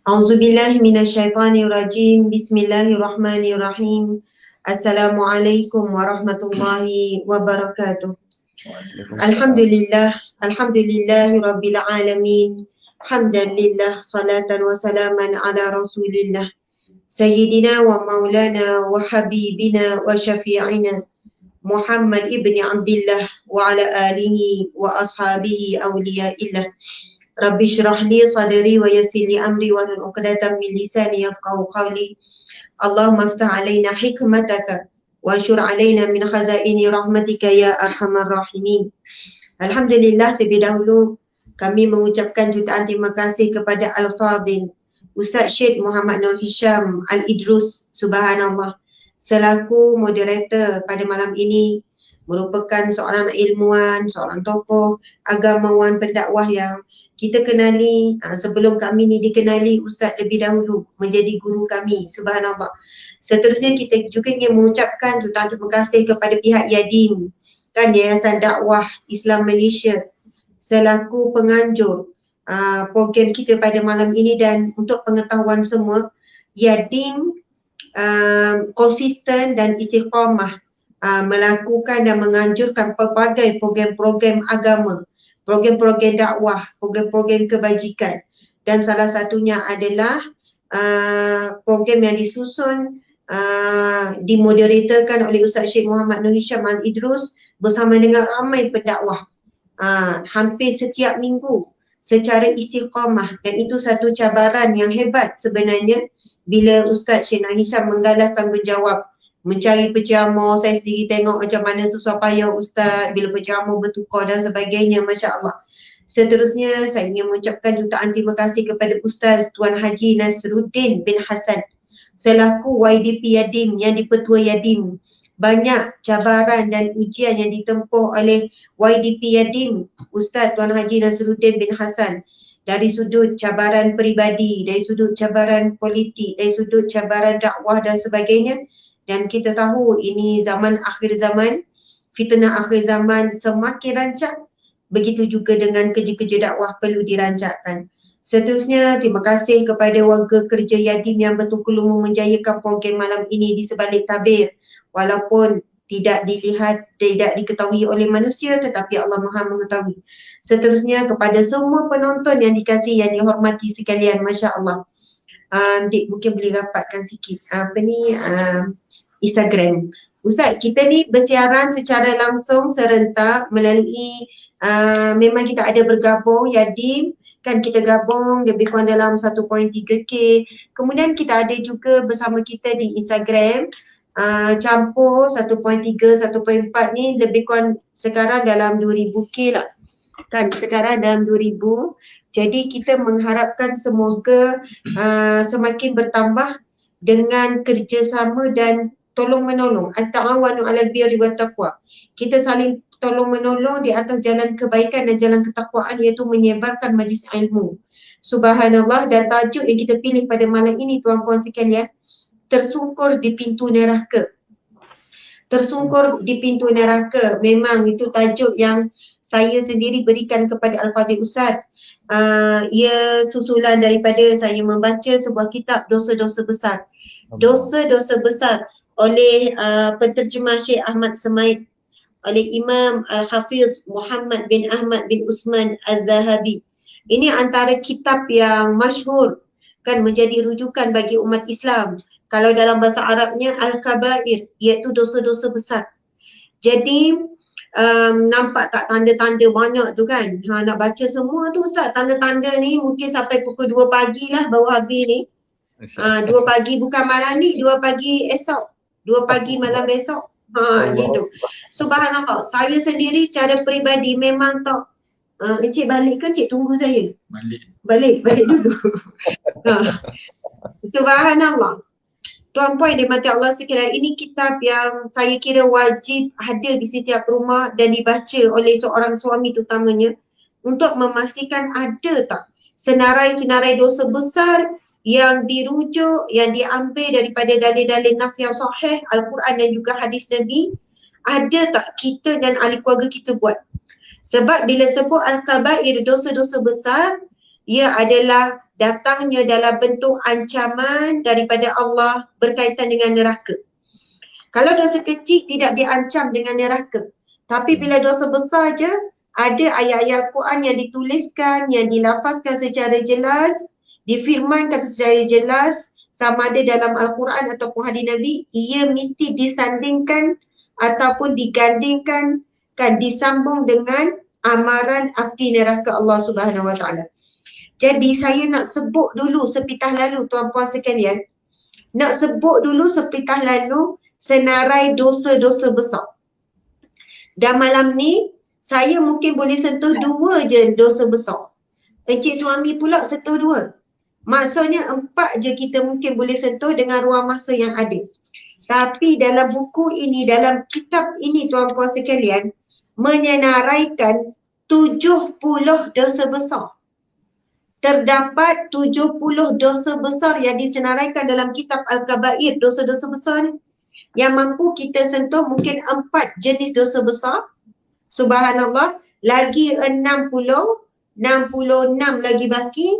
A'udzubillahi minasyaitonirrajim. Bismillahirrahmanirrahim. Assalamualaikum warahmatullahi wabarakatuh. Waalaikumsalam. Alhamdulillahi rabbil alamin. Hamdan lillah, salatan wa salaman ala rasulillah. Sayyidina wa maulana wa habibina wa syafi'ina Muhammad ibni Abdillah wa ala alihi wa ashabihi awliyaillah. Rabbi syrah li sadri wa yassir li amri wa hlul 'uqdatam min lisani yafqahu qawli. Allahumma iftah alaina hikmataka wa syur alaina min khazaini rahmatika ya arhamar rahimin. Alhamdulillah, terlebih dahulu kami mengucapkan jutaan terima kasih kepada Al-Fadhil Ustaz Syed Muhammad Nur Hisham Al-Idrus, subhanallah, selaku moderator pada malam ini, merupakan seorang ilmuwan, seorang tokoh agamawan pendakwah yang kita kenali. Sebelum kami ni dikenali, Ustaz lebih dahulu menjadi guru kami, subhanallah. Seterusnya kita juga ingin mengucapkan jutaan terima kasih kepada pihak Yadim, kan, Yayasan Dakwah Islam Malaysia, selaku penganjur program kita pada malam ini. Dan untuk pengetahuan semua, Yadim konsisten dan istiqamah melakukan dan menganjurkan pelbagai program-program agama, program-program dakwah, program-program kebajikan, dan salah satunya adalah program yang disusun dimoderatorkan oleh Ustaz Syed Muhammad Nur Hisham Al-Idrus bersama dengan ramai pendakwah hampir setiap minggu secara istiqamah. Dan itu satu cabaran yang hebat sebenarnya bila Ustaz Syed Nur Hisham menggalas tanggungjawab mencari penceramah. Saya sendiri tengok macam mana susah payah Ustaz bila penceramah bertukar dan sebagainya, Masya Allah. Seterusnya saya ingin mengucapkan jutaan terima kasih kepada Ustaz Tuan Haji Nasruddin bin Hassan selaku YDP Yadim, yang dipertua Yadim. Banyak cabaran dan ujian yang ditempuh oleh YDP Yadim Ustaz Tuan Haji Nasruddin bin Hassan, dari sudut cabaran peribadi, dari sudut cabaran politik, dari sudut cabaran dakwah dan sebagainya. Dan kita tahu ini zaman akhir zaman, fitnah akhir zaman semakin rancak, begitu juga dengan kerja-kerja dakwah perlu dirancakkan. Seterusnya, terima kasih kepada warga kerja Yadim yang betul-betul menjayakan program malam ini di sebalik tabir, walaupun tidak dilihat, tidak diketahui oleh manusia, tetapi Allah Maha mengetahui. Seterusnya, kepada semua penonton yang dikasihi, yang dihormati sekalian, Masya Allah. Dik mungkin boleh rapatkan sikit Instagram. Ustaz, kita ni bersiaran secara langsung serentak melalui memang kita ada bergabung Yadim, kan, kita gabung lebih kurang dalam 1.3K. Kemudian kita ada juga bersama kita di Instagram campur 1.3, 1.4 ni lebih kurang sekarang dalam 2000K lah, kan, sekarang dalam 2000. Jadi kita mengharapkan semoga semakin bertambah dengan kerjasama dan tolong menolong. At-ta'awanu 'alal birri wat taqwa. Kita saling tolong menolong di atas jalan kebaikan dan jalan ketakwaan, iaitu menyebarkan majlis ilmu. Subhanallah. Dan tajuk yang kita pilih pada malam ini, tuan-puan sekalian, tersungkur di pintu neraka. Tersungkur di pintu neraka. Memang itu tajuk yang saya sendiri berikan kepada Al-Fadhil Ustaz. Ia susulan daripada saya membaca sebuah kitab Dosa-Dosa Besar. Dosa-Dosa Besar oleh penterjemah Syekh Ahmad Semaid, oleh Imam Al-Hafiz Muhammad bin Ahmad bin Usman Al-Zahabi. Ini antara kitab yang masyhur, kan, menjadi rujukan bagi umat Islam. Kalau dalam bahasa Arabnya Al-Kabair, iaitu dosa-dosa besar. Jadi nampak tak tanda-tanda banyak tu, kan. Nak baca semua tu Ustaz, tanda-tanda ni mungkin sampai pukul 2 pagi lah baru habis ni. 2 pagi bukan malam ni, 2 pagi esok, 2 pagi malam besok. Gitu. Subhanallah. Saya sendiri secara peribadi memang tak Encik balik ke Encik tunggu saya? Balik dulu. Subhanallah. Tuan-puan yang dimati Allah sekalian, ini kitab yang saya kira wajib ada di setiap rumah dan dibaca oleh seorang suami terutamanya, untuk memastikan ada tak senarai-senarai dosa besar yang dirujuk, yang diambil daripada dalil-dalil nas yang sahih, Al-Quran dan juga hadis Nabi, ada tak kita dan ahli keluarga kita buat. Sebab bila sebut Al-Kabair, dosa-dosa besar, ia adalah datangnya dalam bentuk ancaman daripada Allah berkaitan dengan neraka. Kalau dosa kecil tidak diancam dengan neraka. Tapi bila dosa besar je, ada ayat-ayat Quran yang dituliskan, yang dilafazkan secara jelas, difirmankan secara jelas, sama ada dalam Al-Quran ataupun hadis Nabi, ia mesti disandingkan ataupun digandingkan, kan disambung dengan amaran api neraka Allah Subhanahu Wa Taala. Jadi saya nak sebut dulu sepitah lalu tuan-puan sekalian, nak sebut dulu sepitah lalu senarai dosa-dosa besar. Dan malam ni saya mungkin boleh sentuh 2 je dosa besar. Encik suami pula sentuh 2. Maksudnya 4 je kita mungkin boleh sentuh dengan ruang masa yang ada. Tapi dalam buku ini, dalam kitab ini tuan-puan sekalian, menyenaraikan 70 dosa besar. Terdapat 70 dosa besar yang disenaraikan dalam kitab Al-Kabair, dosa-dosa besar ni. Yang mampu kita sentuh mungkin 4 jenis dosa besar. Subhanallah, lagi 66 lagi baki.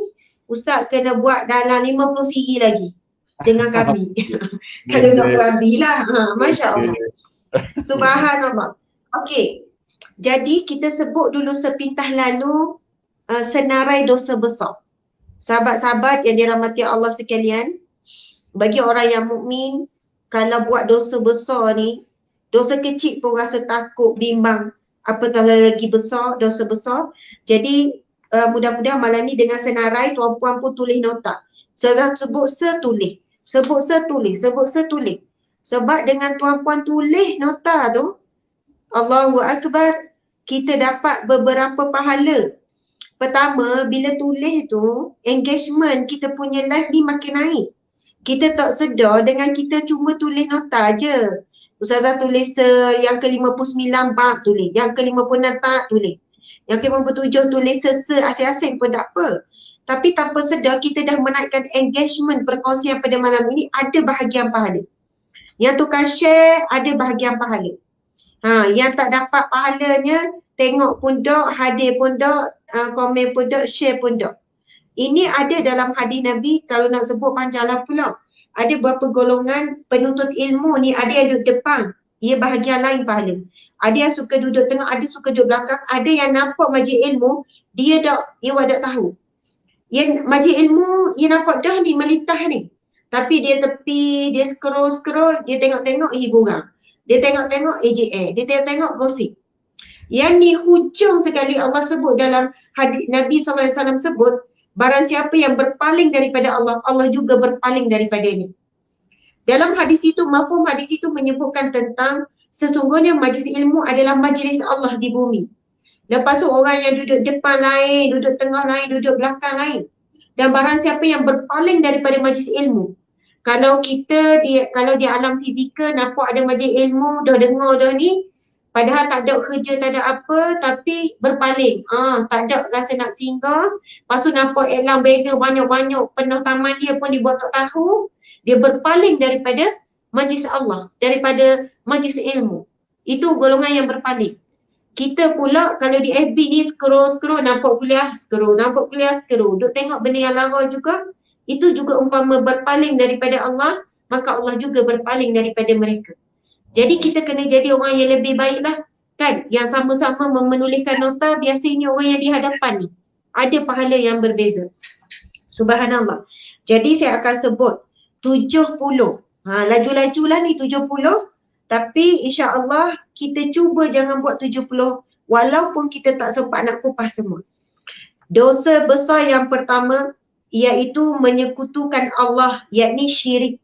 Ustaz kena buat dalam 50 siri lagi dengan kami. Kalau nak berabi lah. Masya Allah. Subhanallah. Okey. Jadi kita sebut dulu sepintah lalu senarai dosa besar. Sahabat-sahabat yang dirahmati Allah sekalian, bagi orang yang mukmin, kalau buat dosa besar ni, dosa kecil pun rasa takut, bimbang, apatah lagi besar, dosa besar. Jadi mudah-mudahan malam ni dengan senarai tuan-puan pun tulis nota. Sebut setulis, sebut setulis, sebut setulis. Sebab dengan tuan-puan tulis nota tu, Allahu Akbar, kita dapat beberapa pahala. Pertama, bila tulis tu, engagement kita punya live ni makin naik. Kita tak sedar dengan kita cuma tulis nota je. Ustazah tulis yang ke-59 bab tulis, yang ke-56 tak tulis. Yang ke-57 tulis asing-asing pun tak apa. Tapi tanpa sedar kita dah menaikkan engagement perkongsian pada malam ini, ada bahagian pahala. Yang tukar share, ada bahagian pahala. Yang tak dapat pahalanya, tengok pun dok, hadir pun dok, komen pun dok, share pun dok. Ini ada dalam hadis Nabi, kalau nak sebut panjanglah pula. Ada beberapa golongan penuntut ilmu ni, ada yang duduk depan, ia bahagian lain pahala. Ada yang suka duduk tengah, ada suka duduk belakang, ada yang nampak majlis ilmu, dia dak tahu. Yang majlis ilmu, dia nampak dah ni melitah ni. Tapi dia tepi, dia scroll, dia tengok-tengok hiburan. Dia tengok-tengok AJL, dia tengok-tengok gosip. Yang ni hujung sekali Allah sebut dalam hadis Nabi SAW sebut, barang siapa yang berpaling daripada Allah, Allah juga berpaling daripada ini. Dalam hadis itu, mafhum hadis itu menyebutkan tentang sesungguhnya majlis ilmu adalah majlis Allah di bumi. Lepas tu orang yang duduk depan lain, duduk tengah lain, duduk belakang lain. Dan barang siapa yang berpaling daripada majlis ilmu, kalau kalau di alam fizikal nampak ada majlis ilmu, dah dengar dah ni, padahal tak ada kerja, tak ada apa, tapi berpaling. Tak ada rasa nak singgah. Lepas tu nampak iklan banner banyak-banyak, penuh taman dia pun dibuat tak tahu. Dia berpaling daripada majlis Allah, daripada majlis ilmu. Itu golongan yang berpaling. Kita pula kalau di FB ni scroll, nampak kuliah scroll, duk tengok benda yang lara juga. Itu juga umpama berpaling daripada Allah, maka Allah juga berpaling daripada mereka. Jadi kita kena jadi orang yang lebih baik lah, kan? Yang sama-sama menuliskan nota, biasanya orang yang di hadapan ni ada pahala yang berbeza. Subhanallah. Jadi saya akan sebut 70. Laju-laju lah ni 70. Tapi insya-Allah kita cuba jangan buat 70 walaupun kita tak sempat nak kupas semua. Dosa besar yang pertama iaitu menyekutukan Allah, yakni syirik.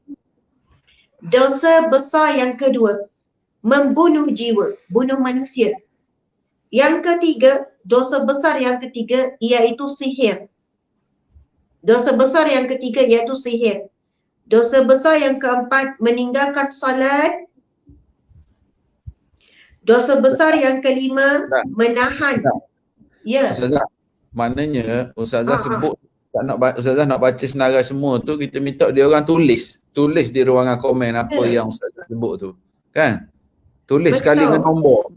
Dosa besar yang kedua, membunuh jiwa, bunuh manusia. Yang ketiga, dosa besar yang ketiga iaitu sihir. Dosa besar yang ketiga iaitu sihir. Dosa besar yang keempat, meninggalkan salat. Dosa besar yang kelima, menahan. Ya. Ustazah, maknanya Ustazah sebut Ustazah nak baca senarai semua tu, kita minta dia orang tulis di ruangan komen apa yang Ustazah sebut tu, kan? Tulis sekali dengan nombor.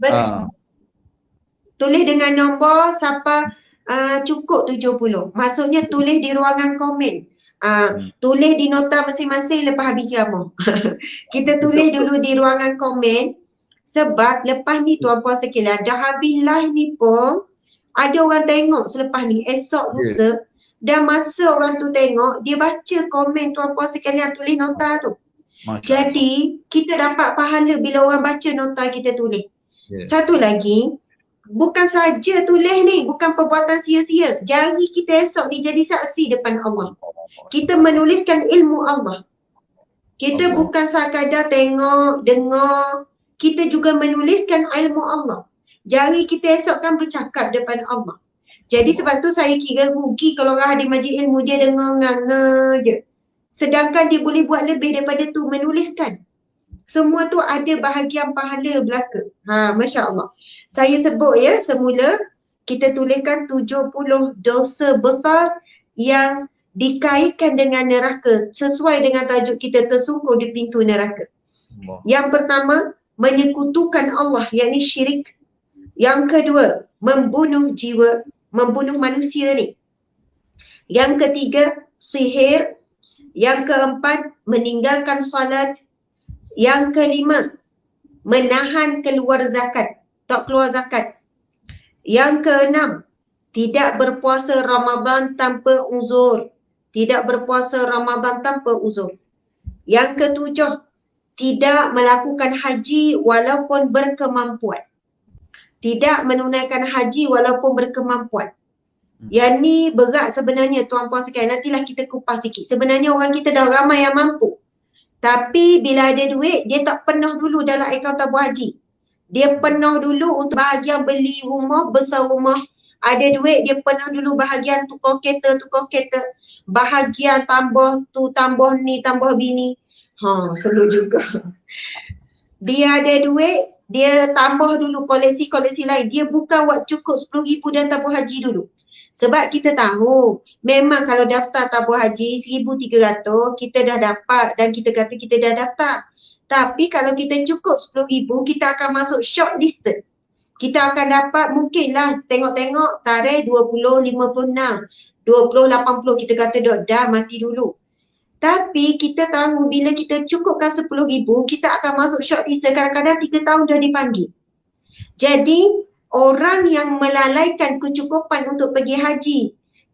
Tulis dengan nombor siapa cukup 70. Maksudnya tulis di ruangan komen. Tulis di nota masing-masing lepas habis ceramah. Kita tulis dulu di ruangan komen. Sebab lepas ni tuan puan sekalian, dah habis live ni pun ada orang tengok selepas ni, esok lusa. Dan masa orang tu tengok, dia baca komen tuan puan sekalian tulis nota tu. Jadi kita dapat pahala bila orang baca nota kita tulis. Satu lagi, bukan saja tulis ni, bukan perbuatan sia-sia. Jari kita esok ni jadi saksi depan Allah. Kita menuliskan ilmu Allah. Kita bukan sekadar tengok, dengar, kita juga menuliskan ilmu Allah. Jari kita esok kan bercakap depan Allah. Jadi sebab tu saya kira rugi kalau orang hadir majlis ilmu dia dengar nganga je. Sedangkan dia boleh buat lebih daripada tu, menuliskan. Semua tu ada bahagian pahala belaka. Masya Allah. Saya sebut ya semula, kita tuliskan 70 dosa besar yang dikaitkan dengan neraka. Sesuai dengan tajuk kita, tersungkur di pintu neraka. Yang pertama, menyekutukan Allah, yakni syirik. Yang kedua, membunuh jiwa, membunuh manusia ni. Yang ketiga, sihir. Yang keempat, meninggalkan salat. Yang kelima, menahan keluar zakat, tak keluar zakat. Yang keenam, tidak berpuasa Ramadan tanpa uzur. Tidak berpuasa Ramadan tanpa uzur. Yang ketujuh, tidak melakukan haji walaupun berkemampuan. Tidak menunaikan haji walaupun berkemampuan. Yang ni berat sebenarnya tuan puan sekalian. Nantilah kita kupas sikit. Sebenarnya orang kita dah ramai yang mampu. Tapi bila ada duit, dia tak penuh dulu dalam akaun tabung haji. Dia penuh dulu untuk bahagian beli rumah, besar rumah. Ada duit, dia penuh dulu bahagian tukar kereta. Bahagian tambah tu, tambah ni, tambah bini. Perlu juga. Dia ada duit, dia tambah dulu koleksi-koleksi lain. Dia bukan buat cukup 10,000 dan tabung haji dulu. Sebab kita tahu, memang kalau daftar tabung haji 1,300 kita dah dapat dan kita kata kita dah daftar. Tapi kalau kita cukup 10,000, kita akan masuk shortlisted. Kita akan dapat mungkinlah tengok-tengok tarikh 20, 56, 20, 80 kita kata dah mati dulu. Tapi kita tahu bila kita cukupkan 10,000, kita akan masuk shortlisted, kadang-kadang 3 tahun dah dipanggil. Jadi orang yang melalaikan kecukupan untuk pergi haji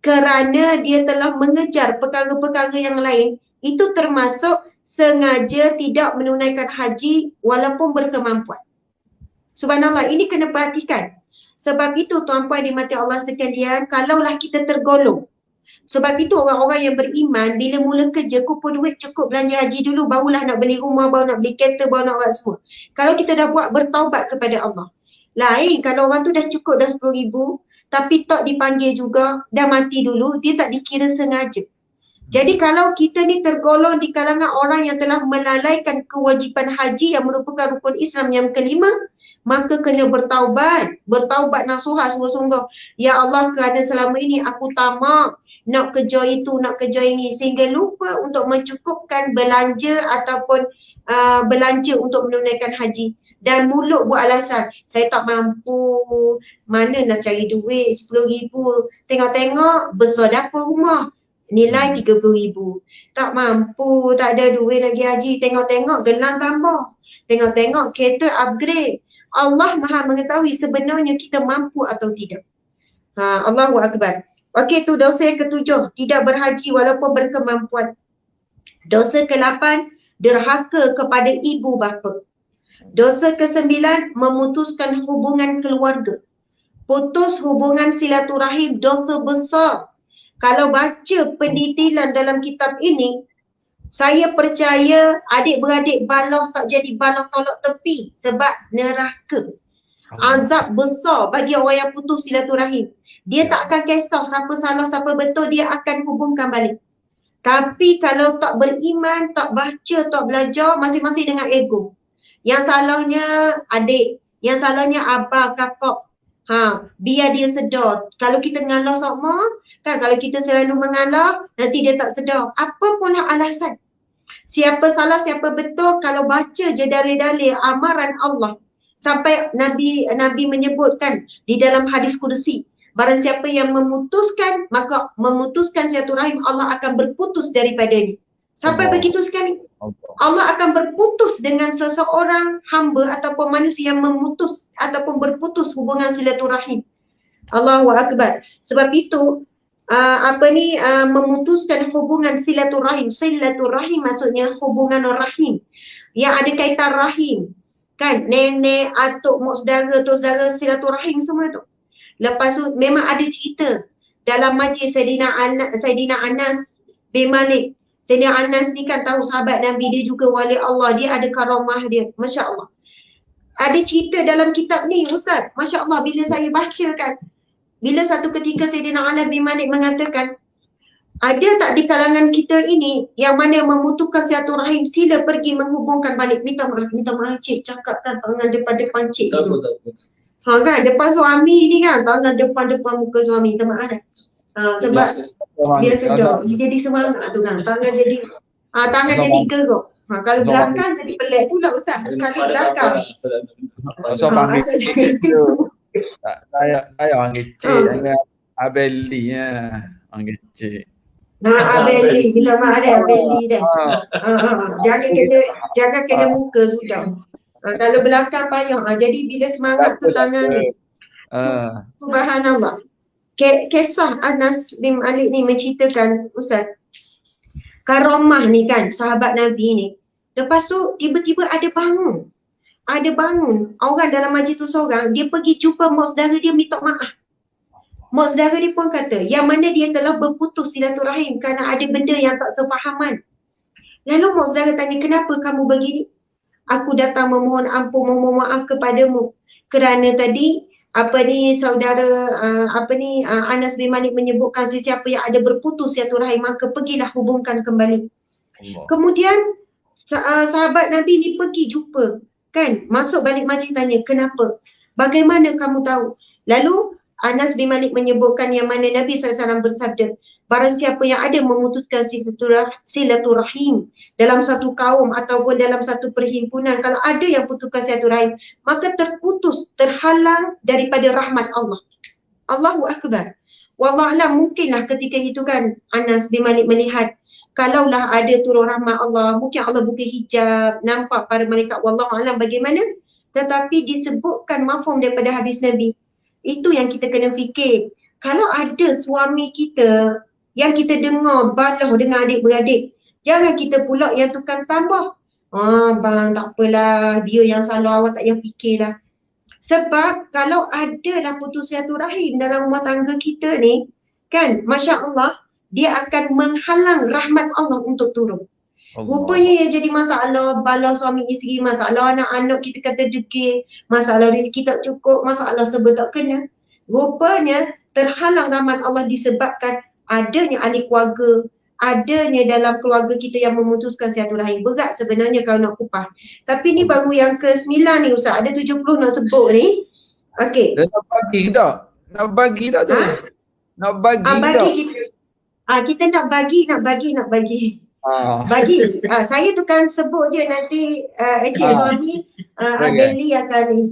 kerana dia telah mengejar perkara-perkara yang lain, itu termasuk sengaja tidak menunaikan haji walaupun berkemampuan. Subhanallah, ini kena perhatikan. Sebab itu tuan-puan dimati Allah sekalian, kalaulah kita tergolong. Sebab itu orang-orang yang beriman bila mula kerja, kumpul duit cukup belanja haji dulu, barulah nak beli rumah, baru nak beli kereta, baru nak buat semua. Kalau kita dah buat bertaubat kepada Allah. Lain kalau orang tu dah cukup dah 10,000 tapi tak dipanggil juga, dah mati dulu, dia tak dikira sengaja. Jadi kalau kita ni tergolong di kalangan orang yang telah melalaikan kewajipan haji yang merupakan rukun Islam yang kelima, maka kena bertaubat. Bertaubat nasuhah sungguh-sungguh. Ya Allah, kerana selama ini aku tamak nak kerja itu, nak kerja ini, sehingga lupa untuk mencukupkan belanja ataupun belanja untuk menunaikan haji. Dan mulut buat alasan, saya tak mampu, mana nak cari duit 10,000, tengok-tengok besar dapur rumah, nilai 30,000. Tak mampu, tak ada duit nak pergi haji, tengok-tengok gelang tambah, tengok-tengok kereta upgrade. Allah Maha mengetahui sebenarnya kita mampu atau tidak. Allahu Akbar. Okey, tu dosa yang ketujuh, tidak berhaji walaupun berkemampuan. Dosa ke-8, derhaka kepada ibu bapa. Dosa ke-9, memutuskan hubungan keluarga. Putus hubungan silaturahim, dosa besar. Kalau baca pendetilan dalam kitab ini, saya percaya adik-beradik baloh tak jadi baloh tolak tepi sebab neraka. Azab besar bagi orang yang putus silaturahim. Dia tak akan kisah siapa salah, siapa betul, dia akan hubungkan balik. Tapi kalau tak beriman, tak baca, tak belajar, masing-masing dengan ego. Yang salahnya adik, yang salahnya abang, kakak. Biar dia sedar. Kalau kita ngalah sama, kan kalau kita selalu mengalah, nanti dia tak sedar. Apa pula alasan? Siapa salah, siapa betul, kalau baca je dalil-dalil amaran Allah. Sampai Nabi menyebutkan di dalam hadis kudusi, Barang siapa yang memutuskan, maka memutuskan silaturahim Allah akan berputus daripadanya. Sampai Allah. begitu sekali. Allah. Allah akan berputus dengan seseorang hamba ataupun manusia yang memutus ataupun berputus hubungan silaturahim. Allahu Akbar. Sebab itu memutuskan hubungan silaturahim. Silaturahim maksudnya hubungan rahim yang ada kaitan rahim. Kan nenek, atuk, mak saudara, tok saudara, silaturahim semua tu. Lepas tu memang ada cerita dalam majlis Saidina Anas bin Malik. Saidina Anas ni kan tahu sahabat Nabi, dia juga wali Allah, dia ada karamah dia. Masya Allah. Ada cerita dalam kitab ni Ustaz. Masya Allah bila saya baca kan. Bila satu ketika Saidina Anas bin Malik mengatakan, ada tak di kalangan kita ini yang mana membutuhkan silaturahim, sila pergi menghubungkan balik. Minta maaf cik, cakap kan tangan depan-depan cik gitu. Kan depan suami ni kan, tangan depan muka suami, minta maaf kan. Sebab biar sedap, jadi semangat tu kan, tangan jadi jadi geruk. Kalau belakang jadi pelik pula Ustaz. Kalau belakang. Asal panggil cik tu. Saya panggil cik, jangan Abeli ya. Panggil cik. Abeli, minta maaf dia Abeli dah. Jangan kena muka sudah. Kalau belakang payah. Jadi bila semangat tu tangan ni. Subhanallah. Kisah Anas bin Malik ni menceritakan Ustaz, karamah ni kan sahabat Nabi ni. Lepas tu tiba-tiba ada bangun. Orang dalam majlis tu seorang, dia pergi jumpa mak saudara dia minta maaf. Mak saudara dia pun kata, yang mana dia telah berputus silaturahim kerana ada benda yang tak sefahaman. Lalu mak saudara tanya, kenapa kamu begini? Aku datang memohon ampun, memohon maaf kepadamu kerana tadi saudara Anas bin Malik menyebutkan sesiapa yang ada berputus silaturahim maka pergilah hubungkan kembali. Allah. Kemudian sahabat Nabi ni pergi jumpa kan, masuk balik majlis tanya, kenapa? Bagaimana kamu tahu? Lalu Anas bin Malik menyebutkan yang mana Nabi SAW bersabda, barang siapa yang ada memutuskan silaturahim dalam satu kaum ataupun dalam satu perhimpunan, kalau ada yang putuskan silaturahim, maka terhalang daripada rahmat Allah. Allahu Akbar. Wallahualam, mungkinlah ketika itu kan Anas bin Malik melihat, kalaulah ada turun rahmat Allah, mungkin Allah buka hijab, nampak para malaikat, wallahualam bagaimana. Tetapi disebutkan mafhum daripada hadis Nabi. Itu yang kita kena fikir. Kalau ada suami kita yang kita dengar baloh dengan adik-beradik, jangan kita pula yang tukang tambah. Bang, tak apalah, dia yang salah, awak tak payah fikirlah. Sebab kalau adalah putus silaturahim dalam rumah tangga kita ni, kan, Masya Allah, dia akan menghalang rahmat Allah untuk turun. Rupanya yang jadi masalah, bala suami isteri, masalah anak-anak kita kata degil, masalah rezeki tak cukup, masalah serba tak kena. Rupanya terhalang rahmat Allah disebabkan adanya ahli keluarga, adanya dalam keluarga kita yang memutuskan silaturahim. Berat sebenarnya kalau nak kupas. Tapi ni baru yang ke-9 ni Ustaz, ada 70 nak sebut ni. Okey. Nak bagi tak? Nak bagi tak tu? Nak bagi tak? Kita nak bagi. Bagi. Saya tukang sebut je nanti Encik Suami Abeli akan ni.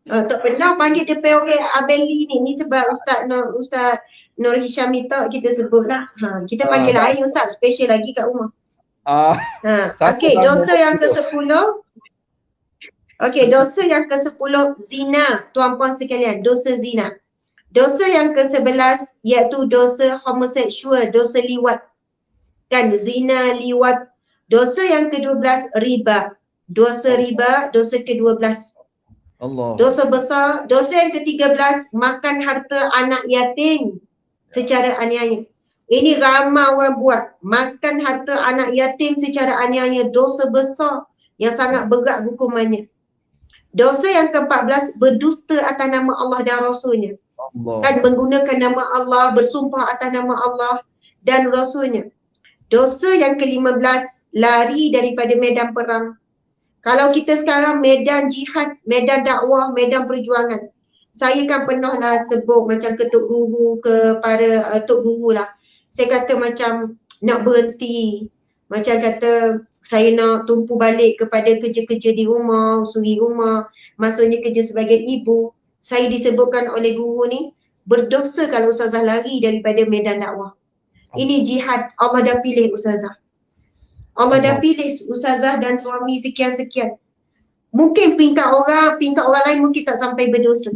Tak pernah panggil dia orang Abeli ni sebab Ustaz Nur Hisham minta kita sebut lah. Kita panggil lain Ustaz, special lagi kat rumah. Okey, dosa yang ke-10. Okey, dosa yang ke-10 zina, tuan-puan sekalian, dosa zina. Dosa yang ke-11 iaitu dosa homoseksual, dosa liwat. Kan, zina, liwat. Dosa yang ke-12 riba. Dosa riba, dosa ke-12. Allah. Dosa besar. Dosa yang ke-13 makan harta anak yatim secara aniaya. Ini ramai orang buat. Makan harta anak yatim secara aniaya, dosa besar yang sangat berat hukumannya. Dosa yang ke-14 berdusta atas nama Allah dan Rasulnya. Allah. Kan, menggunakan nama Allah, bersumpah atas nama Allah dan Rasulnya. Dosa yang ke-15 lari daripada medan perang. Kalau kita sekarang medan jihad, medan dakwah, medan perjuangan. Saya kan pernah lah sebut macam ke Tok Guru, ke para Tok Guru lah. Saya kata macam nak berhenti. Macam kata saya nak tumpu balik kepada kerja-kerja di rumah, usuri rumah. Maksudnya kerja sebagai ibu. Saya disebutkan oleh guru ni, berdosa kalau Ustazah lari daripada medan dakwah. Ini jihad, Allah dah pilih Ustazah. Allah dah pilih Ustazah dan suami sekian-sekian. Mungkin tingkat orang lain mungkin tak sampai berdosa.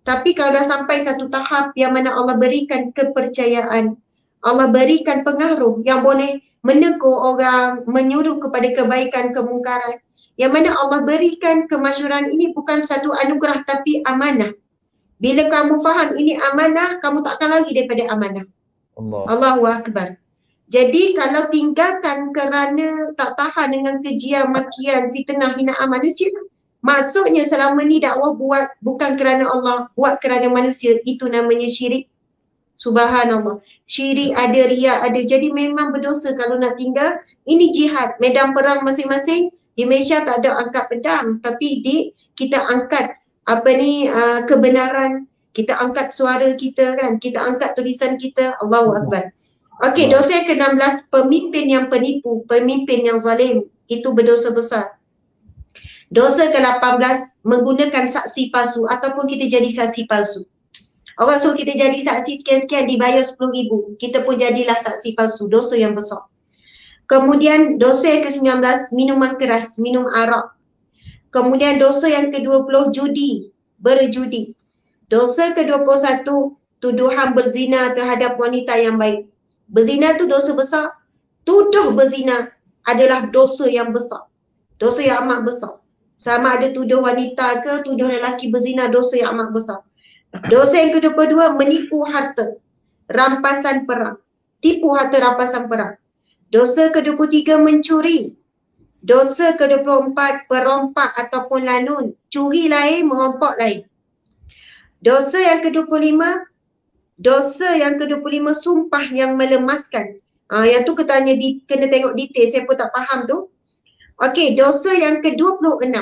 Tapi kalau dah sampai satu tahap yang mana Allah berikan kepercayaan, Allah berikan pengaruh yang boleh menegur orang, menyuruh kepada kebaikan, kemungkaran. Yang mana Allah berikan kemasyhuran ini bukan satu anugerah tapi amanah. Bila kamu faham ini amanah, kamu tak akan lari daripada amanah. Allahu Akbar. Jadi kalau tinggalkan kerana tak tahan dengan kejian, makian, fitnah, hinaan manusia, maksudnya selama ni dakwah buat bukan kerana Allah, buat kerana manusia, itu namanya syirik. Subhanallah. Syirik ada, riak ada. Jadi memang berdosa kalau nak tinggal. Ini jihad, medan perang masing-masing. Di Malaysia tak ada angkat pedang, tapi kita angkat kebenaran, kita angkat suara kita kan, kita angkat tulisan kita. Allahu Akbar. Okey, dosa yang ke-16, pemimpin yang penipu, pemimpin yang zalim, itu berdosa besar. Dosa ke-18, menggunakan saksi palsu ataupun kita jadi saksi palsu. Orang suruh kita jadi saksi sekian-sekian, dibayar 10,000, kita pun jadilah saksi palsu, dosa yang besar. Kemudian dosa yang ke-19, minuman keras, minum arak. Kemudian dosa yang ke-20, judi, berjudi. Dosa ke-21, tuduhan berzina terhadap wanita yang baik. Berzina tu dosa besar. Tuduh berzina adalah dosa yang besar. Dosa yang amat besar. Sama ada tuduh wanita ke, tuduh lelaki berzina, dosa yang amat besar. Dosa yang ke-22, menipu harta, rampasan perang. Tipu harta, rampasan perang. Dosa ke-23, mencuri. Dosa ke-24, perompak ataupun lanun. Curi lain, merompak lain. Dosa yang ke-25, sumpah yang melemaskan. Yang tu kena tengok detail, saya pun tak faham tu. Okey, dosa yang ke-26,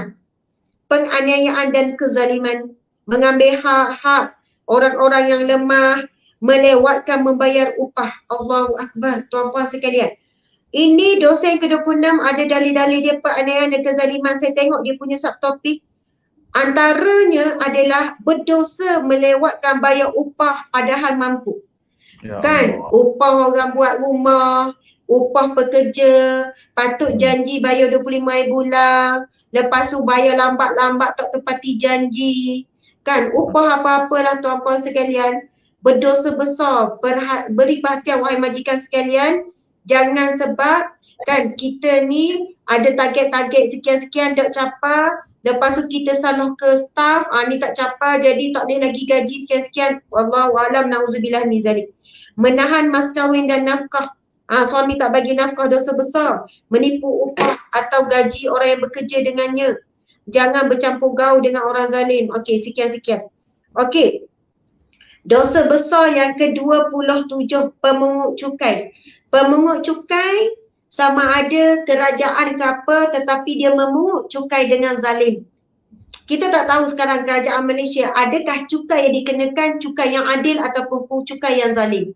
penganiayaan dan kezaliman. Mengambil hak-hak orang-orang yang lemah, melewatkan membayar upah. Allahu Akbar, tuan-puan sekalian. Ini dosa yang ke-26, ada dalil-dalil dia penganiayaan dan kezaliman. Saya tengok dia punya subtopik. Antaranya adalah berdosa melewatkan bayar upah padahal mampu. Ya kan? Allah. Upah orang buat rumah, upah pekerja, patut janji bayar 25 hari bulan, lepas tu bayar lambat-lambat tak tepati janji. Kan? Upah apa-apalah tuan-puan sekalian, berdosa besar. Beri perhatian wahai majikan sekalian, jangan sebab kan kita ni ada target-target sekian-sekian tak capai. Lepas tu kita salah ke staff, ni tak capai jadi tak boleh lagi gaji sekian-sekian. Wallahu alam, na'udzubillah min zalik. Menahan mas kahwin dan nafkah. Suami tak bagi nafkah, dosa besar. Menipu upah atau gaji orang yang bekerja dengannya. Jangan bercampur gaul dengan orang zalim. Okey, sekian-sekian. Okey. Dosa besar yang ke-27, pemungut cukai. Pemungut cukai sama ada kerajaan ke apa, tetapi dia memungut cukai dengan zalim. Kita tak tahu sekarang kerajaan Malaysia, adakah cukai yang dikenakan cukai yang adil ataupun cukai yang zalim.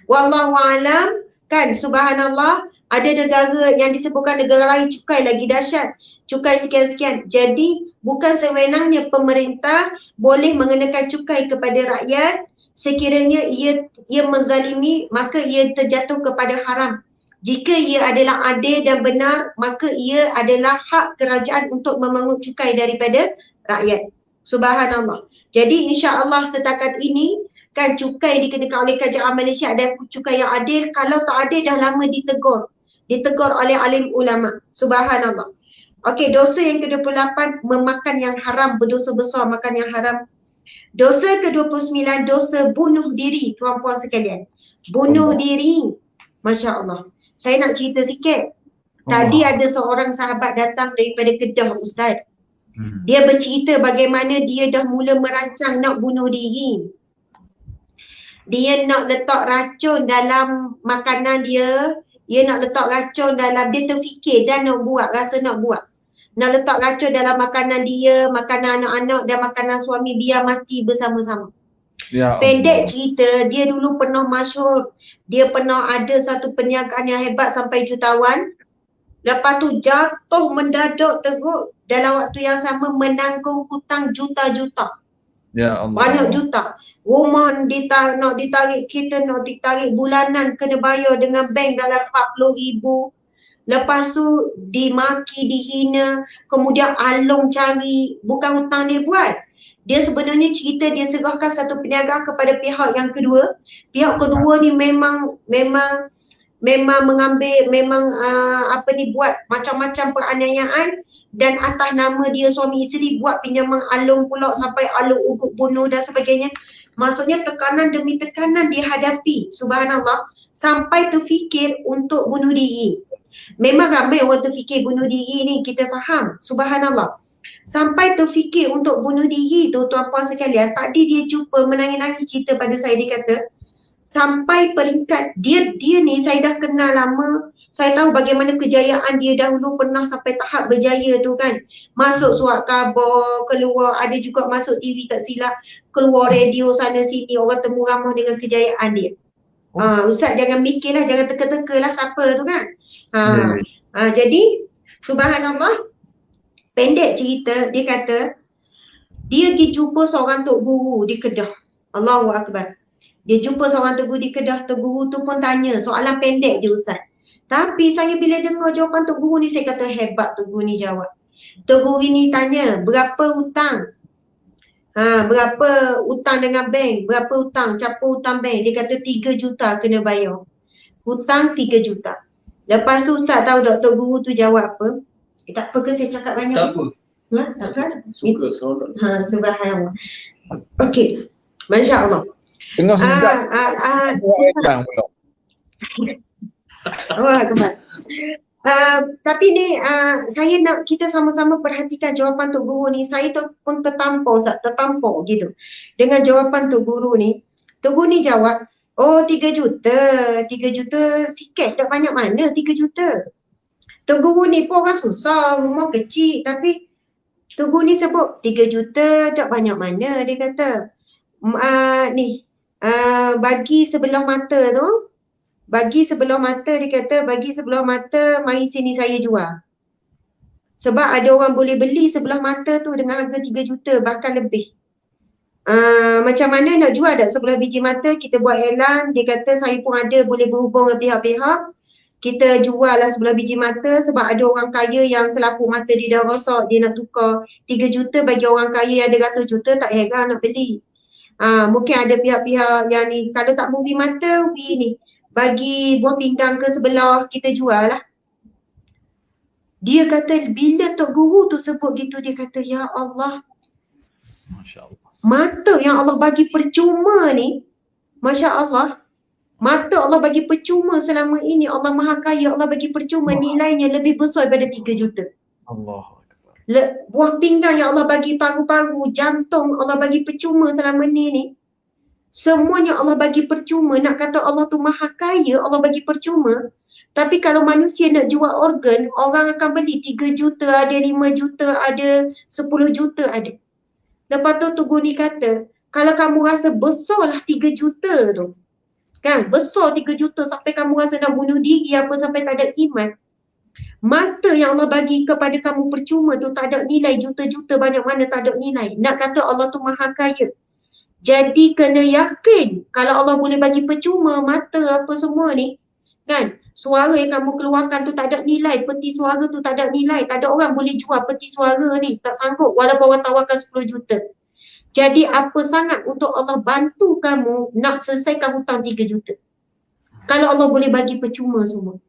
Wallahu alam, kan, subhanallah, ada negara yang disebutkan negara lain cukai lagi dahsyat. Cukai sekian-sekian. Jadi bukan sewenangnya pemerintah boleh mengenakan cukai kepada rakyat. Sekiranya ia menzalimi, maka ia terjatuh kepada haram. Jika ia adalah adil dan benar, maka ia adalah hak kerajaan untuk memungut cukai daripada rakyat. Subhanallah. Jadi insya-Allah setakat ini kan cukai dikenakan oleh kerajaan Malaysia ada cukai yang adil. Kalau tak adil dah lama ditegur oleh alim ulama. Subhanallah. Okey, dosa yang ke-28, memakan yang haram, berdosa besar makan yang haram. Dosa ke-29, dosa bunuh diri, tuan-puan sekalian. Bunuh diri. Masya-Allah. Saya nak cerita sikit. Tadi ada seorang sahabat datang daripada Kedah, Ustaz. Dia bercerita bagaimana dia dah mula merancang nak bunuh diri. Dia nak letak racun dalam makanan dia. Dia nak letak racun dalam, dia terfikir dan nak buat, rasa nak buat. Nak letak racun dalam makanan dia, makanan anak-anak dan makanan suami biar mati bersama-sama. Ya, pendek cerita, dia dulu pernah masyhur. Dia pernah ada satu perniagaan yang hebat sampai jutawan. Lepas tu jatuh mendadak teruk, dalam waktu yang sama menanggung hutang juta-juta. Ya Allah. Banyak juta. Rumah nak ditarik, kita nak ditarik bulanan kena bayar dengan bank dalam 40,000. Lepas tu dimaki, dihina, kemudian Along cari, bukan hutang dia buat. Dia sebenarnya cerita dia serahkan satu peniaga kepada pihak yang kedua. Pihak kedua ni memang mengambil, buat macam-macam penganiayaan dan atas nama dia suami isteri buat pinjaman Along pula sampai Along ugut bunuh dan sebagainya. Maksudnya tekanan demi tekanan dihadapi, subhanallah, sampai terfikir untuk bunuh diri. Memang ramai orang terfikir bunuh diri ni, kita faham, subhanallah. Sampai terfikir untuk bunuh diri tu, tuan-puan sekalian, tadi dia jumpa menangis-nangis cerita pada saya, dia kata sampai peringkat dia ni saya dah kenal lama. Saya tahu bagaimana kejayaan dia dahulu, pernah sampai tahap berjaya tu kan. Masuk surat khabar, keluar, ada juga masuk TV tak silap, keluar radio sana sini, orang temu ramah dengan kejayaan dia. Ustaz jangan mikirlah, jangan teka-teka lah siapa tu kan. Jadi subhanallah, pendek cerita, dia kata dia pergi jumpa seorang tok guru di Kedah. Allahu Akbar. Dia jumpa seorang tok guru di Kedah. Tok guru tu pun tanya soalan pendek je Ustaz. Tapi saya bila dengar jawapan tok guru ni, saya kata hebat tok guru ni jawab. Tok guru ni tanya berapa hutang, berapa hutang dengan bank, berapa hutang, campur hutang bank. Dia kata 3 juta kena bayar. Hutang 3 juta. Lepas tu Ustaz tahu tak tok guru tu jawab apa? Tak apa ke saya cakap banyak? Tak apa. Tak apa? Suka solat. Subhanallah. Okey. Masya Allah. Tengah sedap. Wah, kembali. Tapi ni saya nak kita sama-sama perhatikan jawapan tok guru ni. Saya tu pun tertampau gitu dengan jawapan tok guru ni. Tok guru ni jawab, oh 3 juta. 3 juta sikit, tak banyak mana 3 juta. Tok guru ni pun orang susah, rumah kecil, tapi tok guru ni sebut 3 juta tak banyak mana, dia kata. Bagi sebelah mata tu, bagi sebelah mata, dia kata bagi sebelah mata, mari sini saya jual. Sebab ada orang boleh beli sebelah mata tu dengan harga 3 juta bahkan lebih. Macam mana nak jual tak sebelah biji mata? Kita buat iklan, dia kata saya pun ada boleh berhubung dengan pihak-pihak. Kita jual lah sebelah biji mata sebab ada orang kaya yang selaput mata dia dah rosak, dia nak tukar. 3 juta bagi orang kaya yang ada ratus juta tak heran nak beli. Mungkin ada pihak-pihak yang ni, kalau tak ubi mata, ubi ni, bagi buah pinggang ke sebelah, kita jual lah. Dia kata bila tok guru tu sebut gitu, dia kata ya Allah, Masya Allah. mata yang Allah bagi percuma ni, Masya Allah, mata Allah bagi percuma selama ini, Allah Maha Kaya, Allah bagi percuma, nilainya lebih besar daripada 3 juta. Allah. Buah pinggang yang Allah bagi, paru-paru, jantung Allah bagi percuma selama ni, semuanya Allah bagi percuma. Nak kata Allah tu Maha Kaya, Allah bagi percuma. Tapi kalau manusia nak jual organ, orang akan beli 3 juta ada, 5 juta ada, 10 juta ada. Lepas tu Tugu ni kata, kalau kamu rasa besarlah 3 juta tu, kan, besar 3 juta sampai kamu rasa nak bunuh diri apa, sampai tak ada iman, mata yang Allah bagi kepada kamu percuma tu tak ada nilai, juta-juta banyak mana tak ada nilai. Nak kata Allah tu Maha Kaya. Jadi kena yakin kalau Allah boleh bagi percuma mata apa semua ni, kan, suara yang kamu keluarkan tu tak ada nilai, peti suara tu tak ada nilai, tak ada orang boleh jual peti suara ni, tak sanggup walaupun orang tawarkan 10 juta. Jadi apa sangat untuk Allah bantu kamu nak selesaikan hutang 3 juta. Kalau Allah boleh bagi percuma semua.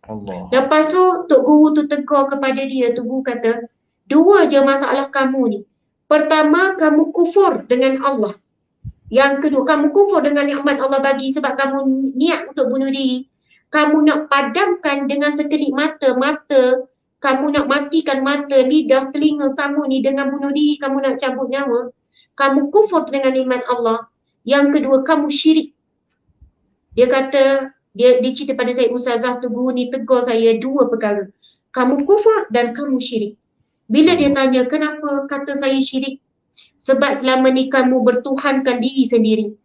Allah. Lepas tu Tok Guru tu tegur kepada dia. Tok Guru kata, 2 je masalah kamu ni. Pertama, kamu kufur dengan Allah. Yang kedua, kamu kufur dengan nikmat Allah bagi sebab kamu niat untuk bunuh diri. Kamu nak padamkan dengan sekelip mata, kamu nak matikan mata, lidah, telinga kamu ni dengan bunuh diri, kamu nak cabut nyawa. Kamu kufur dengan nikmat Allah. Yang kedua, kamu syirik. Dia kata, dia cerita pada saya, Ustazah Tok Guru ni tegur saya 2 perkara. Kamu kufur dan kamu syirik. Bila dia tanya, kenapa kata saya syirik? Sebab selama ni kamu bertuhankan diri sendiri.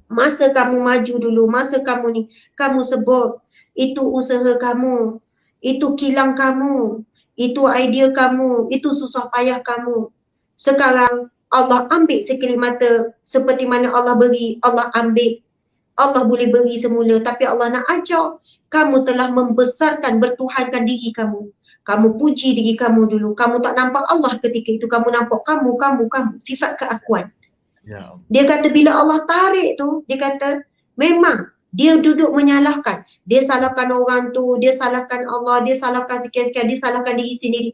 Masa kamu maju dulu, masa kamu ni, kamu sebut itu usaha kamu, itu kilang kamu, itu idea kamu, itu susah payah kamu. Sekarang Allah ambil sekelip mata seperti mana Allah beri, Allah ambil. Allah boleh beri semula, tapi Allah nak ajar kamu telah membesarkan, bertuhankan diri kamu. Kamu puji diri kamu dulu. Kamu tak nampak Allah ketika itu. Kamu nampak kamu. Sifat keakuan. Ya Allah. Dia kata bila Allah tarik tu, dia kata memang dia duduk menyalahkan. Dia salahkan orang tu, dia salahkan Allah, dia salahkan sekian-sekian, dia salahkan diri sendiri.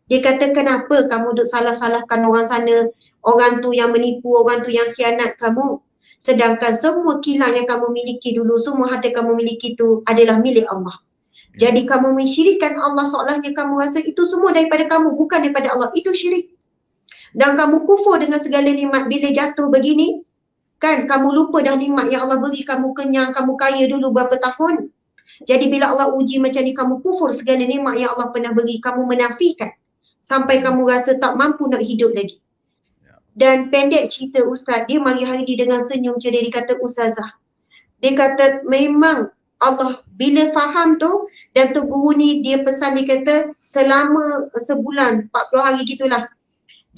Dia kata kenapa kamu duduk salah-salahkan orang sana, orang tu yang menipu, orang tu yang khianat kamu. Sedangkan semua kilang yang kamu miliki dulu, semua harta kamu miliki tu adalah milik Allah. Jadi kamu mensyirikkan Allah seolahnya kamu rasa itu semua daripada kamu, bukan daripada Allah. Itu syirik. Dan kamu kufur dengan segala nikmat bila jatuh begini, kan kamu lupa dah nikmat yang Allah beri, kamu kenyang, kamu kaya dulu berapa tahun. Jadi bila Allah uji macam ni, kamu kufur segala nikmat yang Allah pernah beri, kamu menafikan sampai kamu rasa tak mampu nak hidup lagi. Dan pendek cerita Ustaz, dia mari hari ni dengan senyum je, dia kata Ustazah. Dia kata memang Allah bila faham tu, dan tu guru ni dia pesan, dia kata selama sebulan 40 hari gitulah,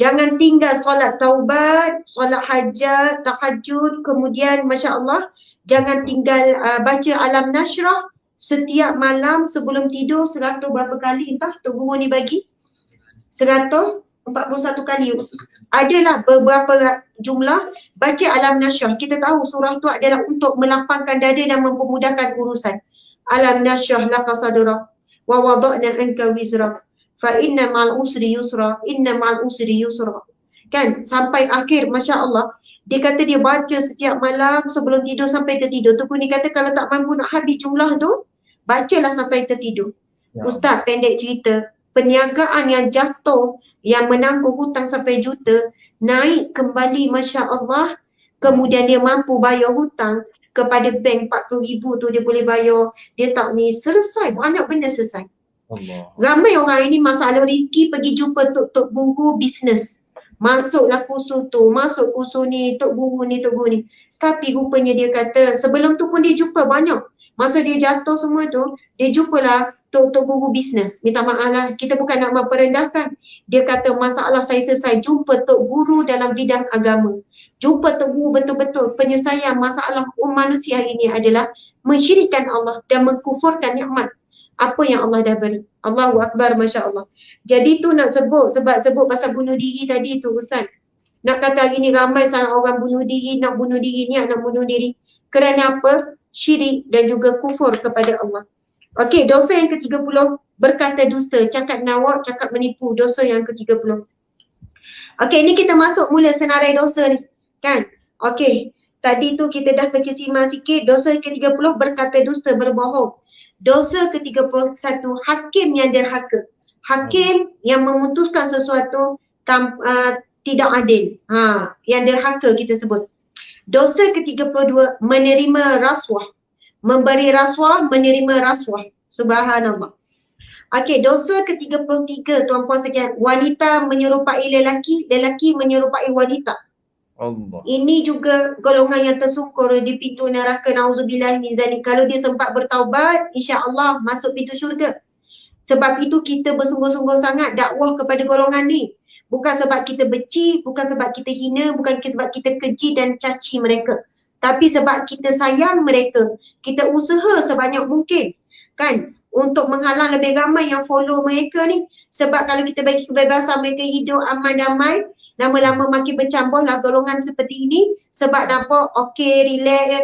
jangan tinggal solat taubat, solat hajat, tahajud, kemudian Masya Allah jangan tinggal baca Alam Nashrah setiap malam sebelum tidur 100 berapa kali entah tu guru ni bagi 141 kali. Adalah beberapa jumlah baca Alam Nashrah. Kita tahu surah tu adalah untuk melapangkan dada dan mempermudahkan urusan. Alam Nashrah laka sadrak wa wada'na anka wizrak fa inna ma'al usri yusra, inna ma'al usri yusra. Kan sampai akhir, Masya Allah. Dia kata dia baca setiap malam sebelum tidur sampai tertidur. Tu pun dia kata kalau tak mampu nak habis jumlah tu, bacalah sampai tertidur. Ya. Ustaz, pendek cerita, perniagaan yang jatuh, yang menangguh hutang sampai juta, naik kembali Masya Allah, kemudian dia mampu bayar hutang kepada bank 40,000 tu dia boleh bayar, dia tak ni, selesai, banyak benda selesai. Allah. Ramai orang ini masalah rezeki pergi jumpa tok guru bisnes. Masuklah kursus tu, masuk kursus ni, tok guru ni, tok guru ni. Tapi rupanya dia kata sebelum tu pun dia jumpa banyak. Masa dia jatuh semua tu, dia jumpalah tok guru bisnes. Minta maaf lah, kita bukan nak memperendahkan. Dia kata masalah saya selesai, jumpa tok guru dalam bidang agama. Jumpa tok guru betul-betul penyelesaian masalah manusia ini adalah mensyirikkan Allah dan mengkufurkan nikmat apa yang Allah dah beri. Allahu Akbar, Masya Allah. Jadi tu nak sebut, sebab sebut pasal bunuh diri tadi tu Ustaz. Nak kata hari ni ramai sangat orang bunuh diri, nak bunuh diri, niat nak bunuh diri. Kerana apa? Syirik dan juga kufur kepada Allah. Okey, dosa yang ke-30, berkata dusta, cakap nawak, cakap menipu, dosa yang ke-30. Okey, ni kita masuk mula senarai dosa ni, kan? Okey, tadi tu kita dah terkesima sikit, dosa ke-30 berkata dusta, berbohong. Dosa ke-31, hakim yang derhaka. Hakim yang memutuskan sesuatu tidak adil. Yang derhaka kita sebut. Dosa ke-32, menerima rasuah. Memberi rasuah, menerima rasuah. Subhanallah. Okey, dosa ke-33, tuan-puan sekalian, wanita menyerupai lelaki, lelaki menyerupai wanita. Allah. Ini juga golongan yang tersungkur di pintu neraka, na'udzubillah min zalik. Kalau dia sempat bertaubat, insya-Allah masuk pintu syurga. Sebab itu kita bersungguh-sungguh sangat dakwah kepada golongan ni. Bukan sebab kita benci, bukan sebab kita hina, bukan sebab kita keji dan caci mereka. Tapi sebab kita sayang mereka. Kita usaha sebanyak mungkin, kan, untuk menghalang lebih ramai yang follow mereka ni. Sebab kalau kita bagi kebebasan mereka hidup aman damai, lama-lama makin bercambah lah golongan seperti ini. Sebab nampak okey, relax ya,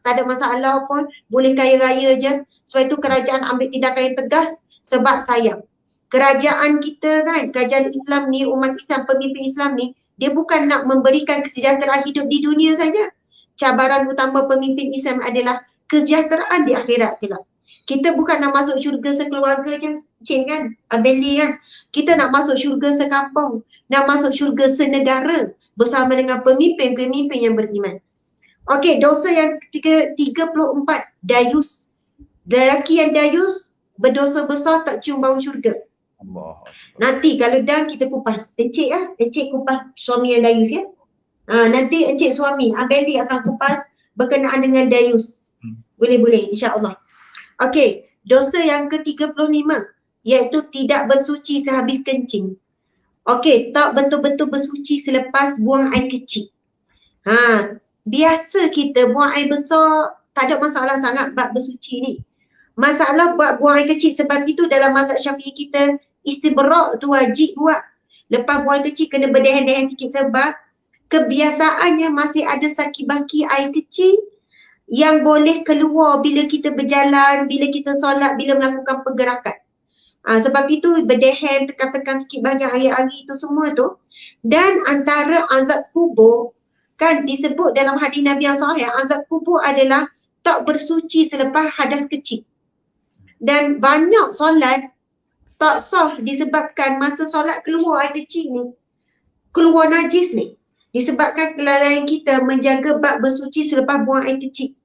tak ada masalah pun, boleh kaya raya je. Sebab itu kerajaan ambil tindakan yang tegas sebab sayang. Kerajaan kita kan, kerajaan Islam ni, umat Islam, pemimpin Islam ni, dia bukan nak memberikan kesejahteraan hidup di dunia saja. Cabaran utama pemimpin Islam adalah kesejahteraan di akhirat kelak. Kita bukan nak masuk syurga sekeluarga je, cik kan, Abeli kan. Kita nak masuk syurga sekampung, nak masuk syurga senegara bersama dengan pemimpin-pemimpin yang beriman. Okey, dosa yang ke-34, dayus. Lelaki yang dayus berdosa besar, tak cium bau syurga. Allah. Nanti kalau dah kita kupas, encik encik kupas suami yang dayus ya. Nanti encik suami, Abeli akan kupas berkenaan dengan dayus. Boleh-boleh, insya-Allah. Okey, dosa yang ke-35 iaitu tidak bersuci sehabis kencing. Okey, tak betul-betul bersuci selepas buang air kecil. Biasa kita buang air besar tak ada masalah sangat bab bersuci ni. Masalah buat buang air kecil, sebab itu dalam mazhab Syafi'i kita istibrak tu wajib buat. Lepas buang air kecil kena berdehen-dehen sikit sebab kebiasaannya masih ada saki-baki air kecil yang boleh keluar bila kita berjalan, bila kita solat, bila melakukan pergerakan. Sebab itu berdehen, tekan-tekan sikit bahagian air-air itu semua tu. Dan antara azab kubur, kan disebut dalam hadis Nabi yang sahih, azab kubur adalah tak bersuci selepas hadas kecil. Dan banyak solat tak sah disebabkan masa solat keluar air kecil ni, keluar najis ni, disebabkan kelalaian kita menjaga bab bersuci selepas buang air kecil.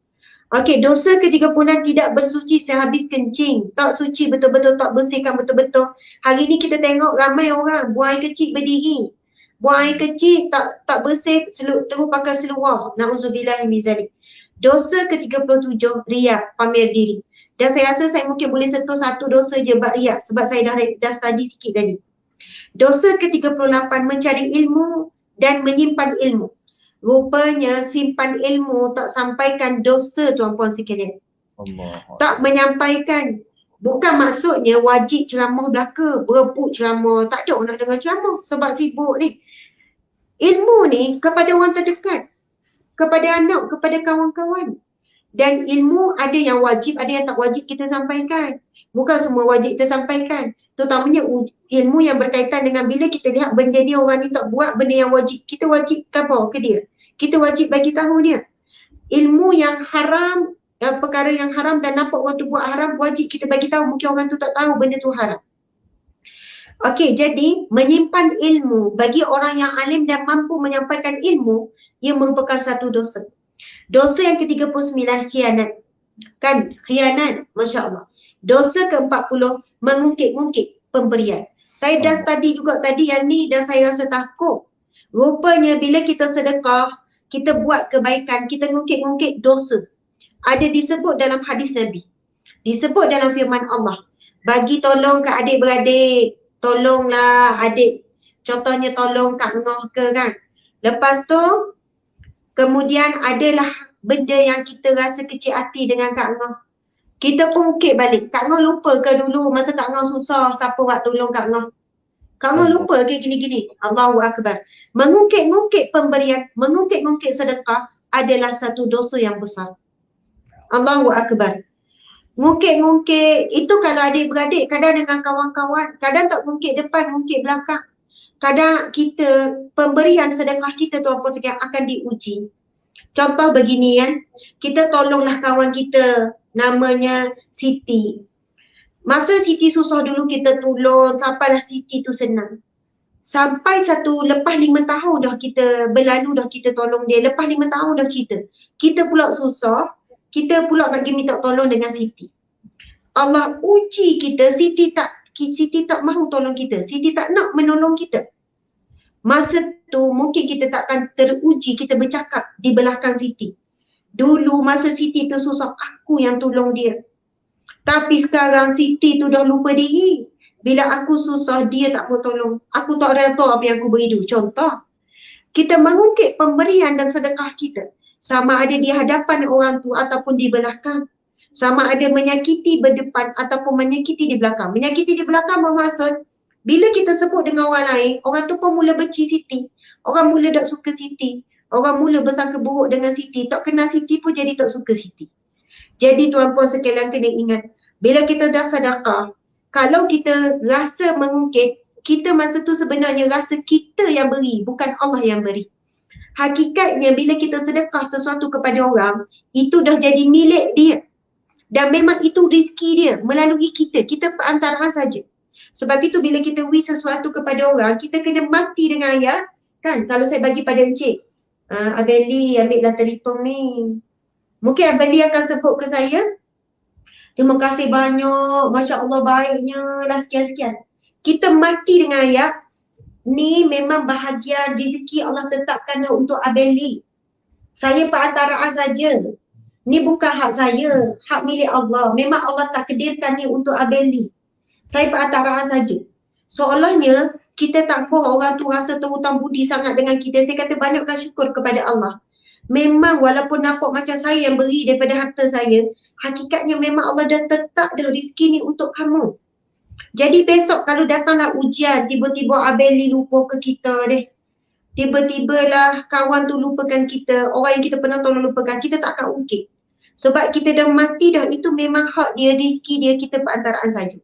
Okey, dosa ke-36 tidak bersuci sehabis kencing. Tak suci betul-betul, tak bersihkan betul-betul. Hari ni kita tengok ramai orang buang air kecil berdiri. Buang air kecil tak bersih, terus pakai seluar. Na'udzubillah min zalik. Dosa ke-37, riak, pamer diri. Dan saya rasa saya mungkin boleh sentuh satu dosa je bab riak sebab saya dah study sikit tadi. Dosa ke-38, mencari ilmu dan menyimpan ilmu. Rupanya simpan ilmu tak sampaikan dosa, tuan-puan sekalian. Tak menyampaikan. Bukan maksudnya wajib ceramah belaka, berebut ceramah. Tak ada orang nak dengar ceramah sebab sibuk ni. Ilmu ni kepada orang terdekat, kepada anak, kepada kawan-kawan. Dan ilmu ada yang wajib, ada yang tak wajib kita sampaikan. Bukan semua wajib kita sampaikan. Terutamanya ilmu yang berkaitan dengan bila kita lihat benda ni orang ni tak buat benda yang wajib, kita wajib cover ke dia. Kita wajib bagi tahu dia. Ilmu yang haram, perkara yang haram dan nampak orang tu buat haram, wajib kita bagi tahu. Mungkin orang tu tak tahu benda tu haram. Okey, jadi menyimpan ilmu bagi orang yang alim dan mampu menyampaikan ilmu, ia merupakan satu dosa. Dosa yang ke-39, khianat. Kan, khianat, Masya Allah. Dosa ke-40, mengungkit-ungkit pemberian. Saya dah study juga tadi yang ni dan saya rasa takut. Rupanya bila kita sedekah, kita buat kebaikan, kita ngungkit-ngungkit dosa. Ada disebut dalam hadis Nabi. Disebut dalam firman Allah. Bagi tolong ke adik-beradik, tolonglah adik. Contohnya tolong Kak Ngoh ke kan. Lepas tu, kemudian adalah benda yang kita rasa kecil hati dengan Kak Ngoh. Kita pun ungkit balik. Kak Ngoh lupa ke dulu masa Kak Ngoh susah, siapa buat tolong Kak Ngoh? Kak Ngoh lupa ke gini-gini? Allahu Akbar. Mengungkit-ngungkit pemberian, mengungkit-ngungkit sedekah adalah satu dosa yang besar. Allahu Akbar. Ngungkit-ngungkit, itu kalau adik-beradik, kadang dengan kawan-kawan, kadang tak ngungkit depan, ngungkit belakang. Kadang kita, pemberian sedekah kita tuan-puan sekalian akan diuji. Contoh begini kan, kita tolonglah kawan kita, namanya Siti. Masa Siti susah dulu kita tolong, sampailah Siti tu senang. Sampai lepas 5 tahun dah kita berlalu, dah kita tolong dia. Lepas 5 tahun dah cerita. Kita pula susah, kita pula nak pergi minta tolong dengan Siti. Allah uji kita, Siti tak mahu tolong kita. Siti tak nak menolong kita. Masa tu mungkin kita takkan teruji, kita bercakap di belakang Siti. Dulu masa Siti tu susah, aku yang tolong dia. Tapi sekarang Siti tu dah lupa diri. Bila aku susah, dia tak mau tolong. Aku tak reda apa yang aku beri dulu. Contoh, kita mengungkit pemberian dan sedekah kita. Sama ada di hadapan orang tu ataupun di belakang. Sama ada menyakiti berdepan ataupun menyakiti di belakang. Menyakiti di belakang bermaksud, bila kita sebut dengan orang lain, orang tu pun mula benci Siti. Orang mula tak suka Siti. Orang mula bersangka buruk dengan Siti. Tak kenal Siti pun jadi tak suka Siti. Jadi tuan-puan sekalian kena ingat, bila kita dah sedekah, kalau kita rasa mengungkit, kita masa tu sebenarnya rasa kita yang beri, bukan Allah yang beri. Hakikatnya bila kita sedekah sesuatu kepada orang, itu dah jadi milik dia. Dan memang itu rezeki dia melalui kita. Kita perantaraan saja. Sebab itu bila kita beri sesuatu kepada orang, kita kena mati dengan ayat. Kan kalau saya bagi pada Encik, Abeli ambillah telefon ni. Mungkin Abeli akan sebut ke saya, terima kasih banyak, Masya Allah baiknya lah sekian-sekian. Kita mati dengan ayat, ni memang bahagian rezeki Allah tetapkan untuk Abeli. Saya perantaraan saja. Ni bukan hak saya, hak milik Allah. Memang Allah takdirkan ni untuk Abeli. Saya perantaraan saja. Seolahnya kita tak mahu orang tu rasa terhutang budi sangat dengan kita. Saya kata banyakkan syukur kepada Allah. Memang walaupun nampak macam saya yang beri daripada harta saya, hakikatnya memang Allah dah tetap dah rezeki ni untuk kamu. Jadi besok kalau datanglah ujian, tiba-tiba Abeli lupa ke kita deh. Tiba-tibalah kawan tu lupakan kita, orang yang kita pernah tolong lupakan, kita tak akan ungkit. Sebab kita dah mati dah, itu memang hak dia, rezeki dia, kita perantaraan saja.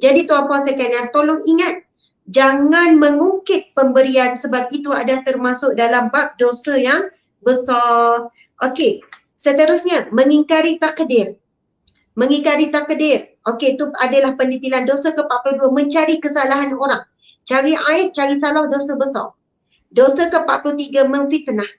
Jadi tuan-puan sekalian, tolong ingat, jangan mengungkit pemberian sebab itu ada termasuk dalam bab dosa yang besar. Okey, seterusnya mengingkari takdir. Mengingkari takdir. Okey, itu adalah pendetilan. Dosa ke-42, mencari kesalahan orang. Cari aib, cari salah, dosa besar. Dosa ke-43, memfitnah.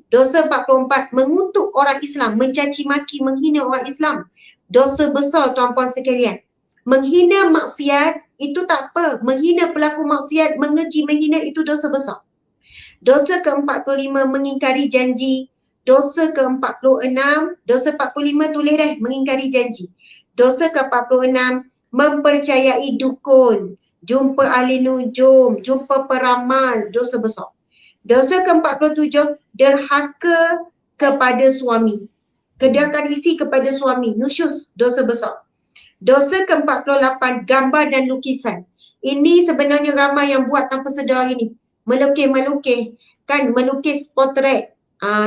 Dosa 44, mengutuk orang Islam, mencaci maki, menghina orang Islam. Dosa besar tuan-puan sekalian. Menghina maksiat itu tak apa. Menghina pelaku maksiat, mengeji, menghina itu dosa besar. Dosa ke-45, mengingkari janji. Dosa ke-46, dosa 45 tulis deh, mengingkari janji. Dosa ke-46, mempercayai dukun, jumpa ahli nujum, jumpa peramal, dosa besar. Dosa ke-47, derhaka kepada suami. Kedekatan isi kepada suami, nusyus, dosa besar. Dosa ke-48, gambar dan lukisan. Ini sebenarnya ramai yang buat tanpa sedar ini. Melukis, kan, melukis potret.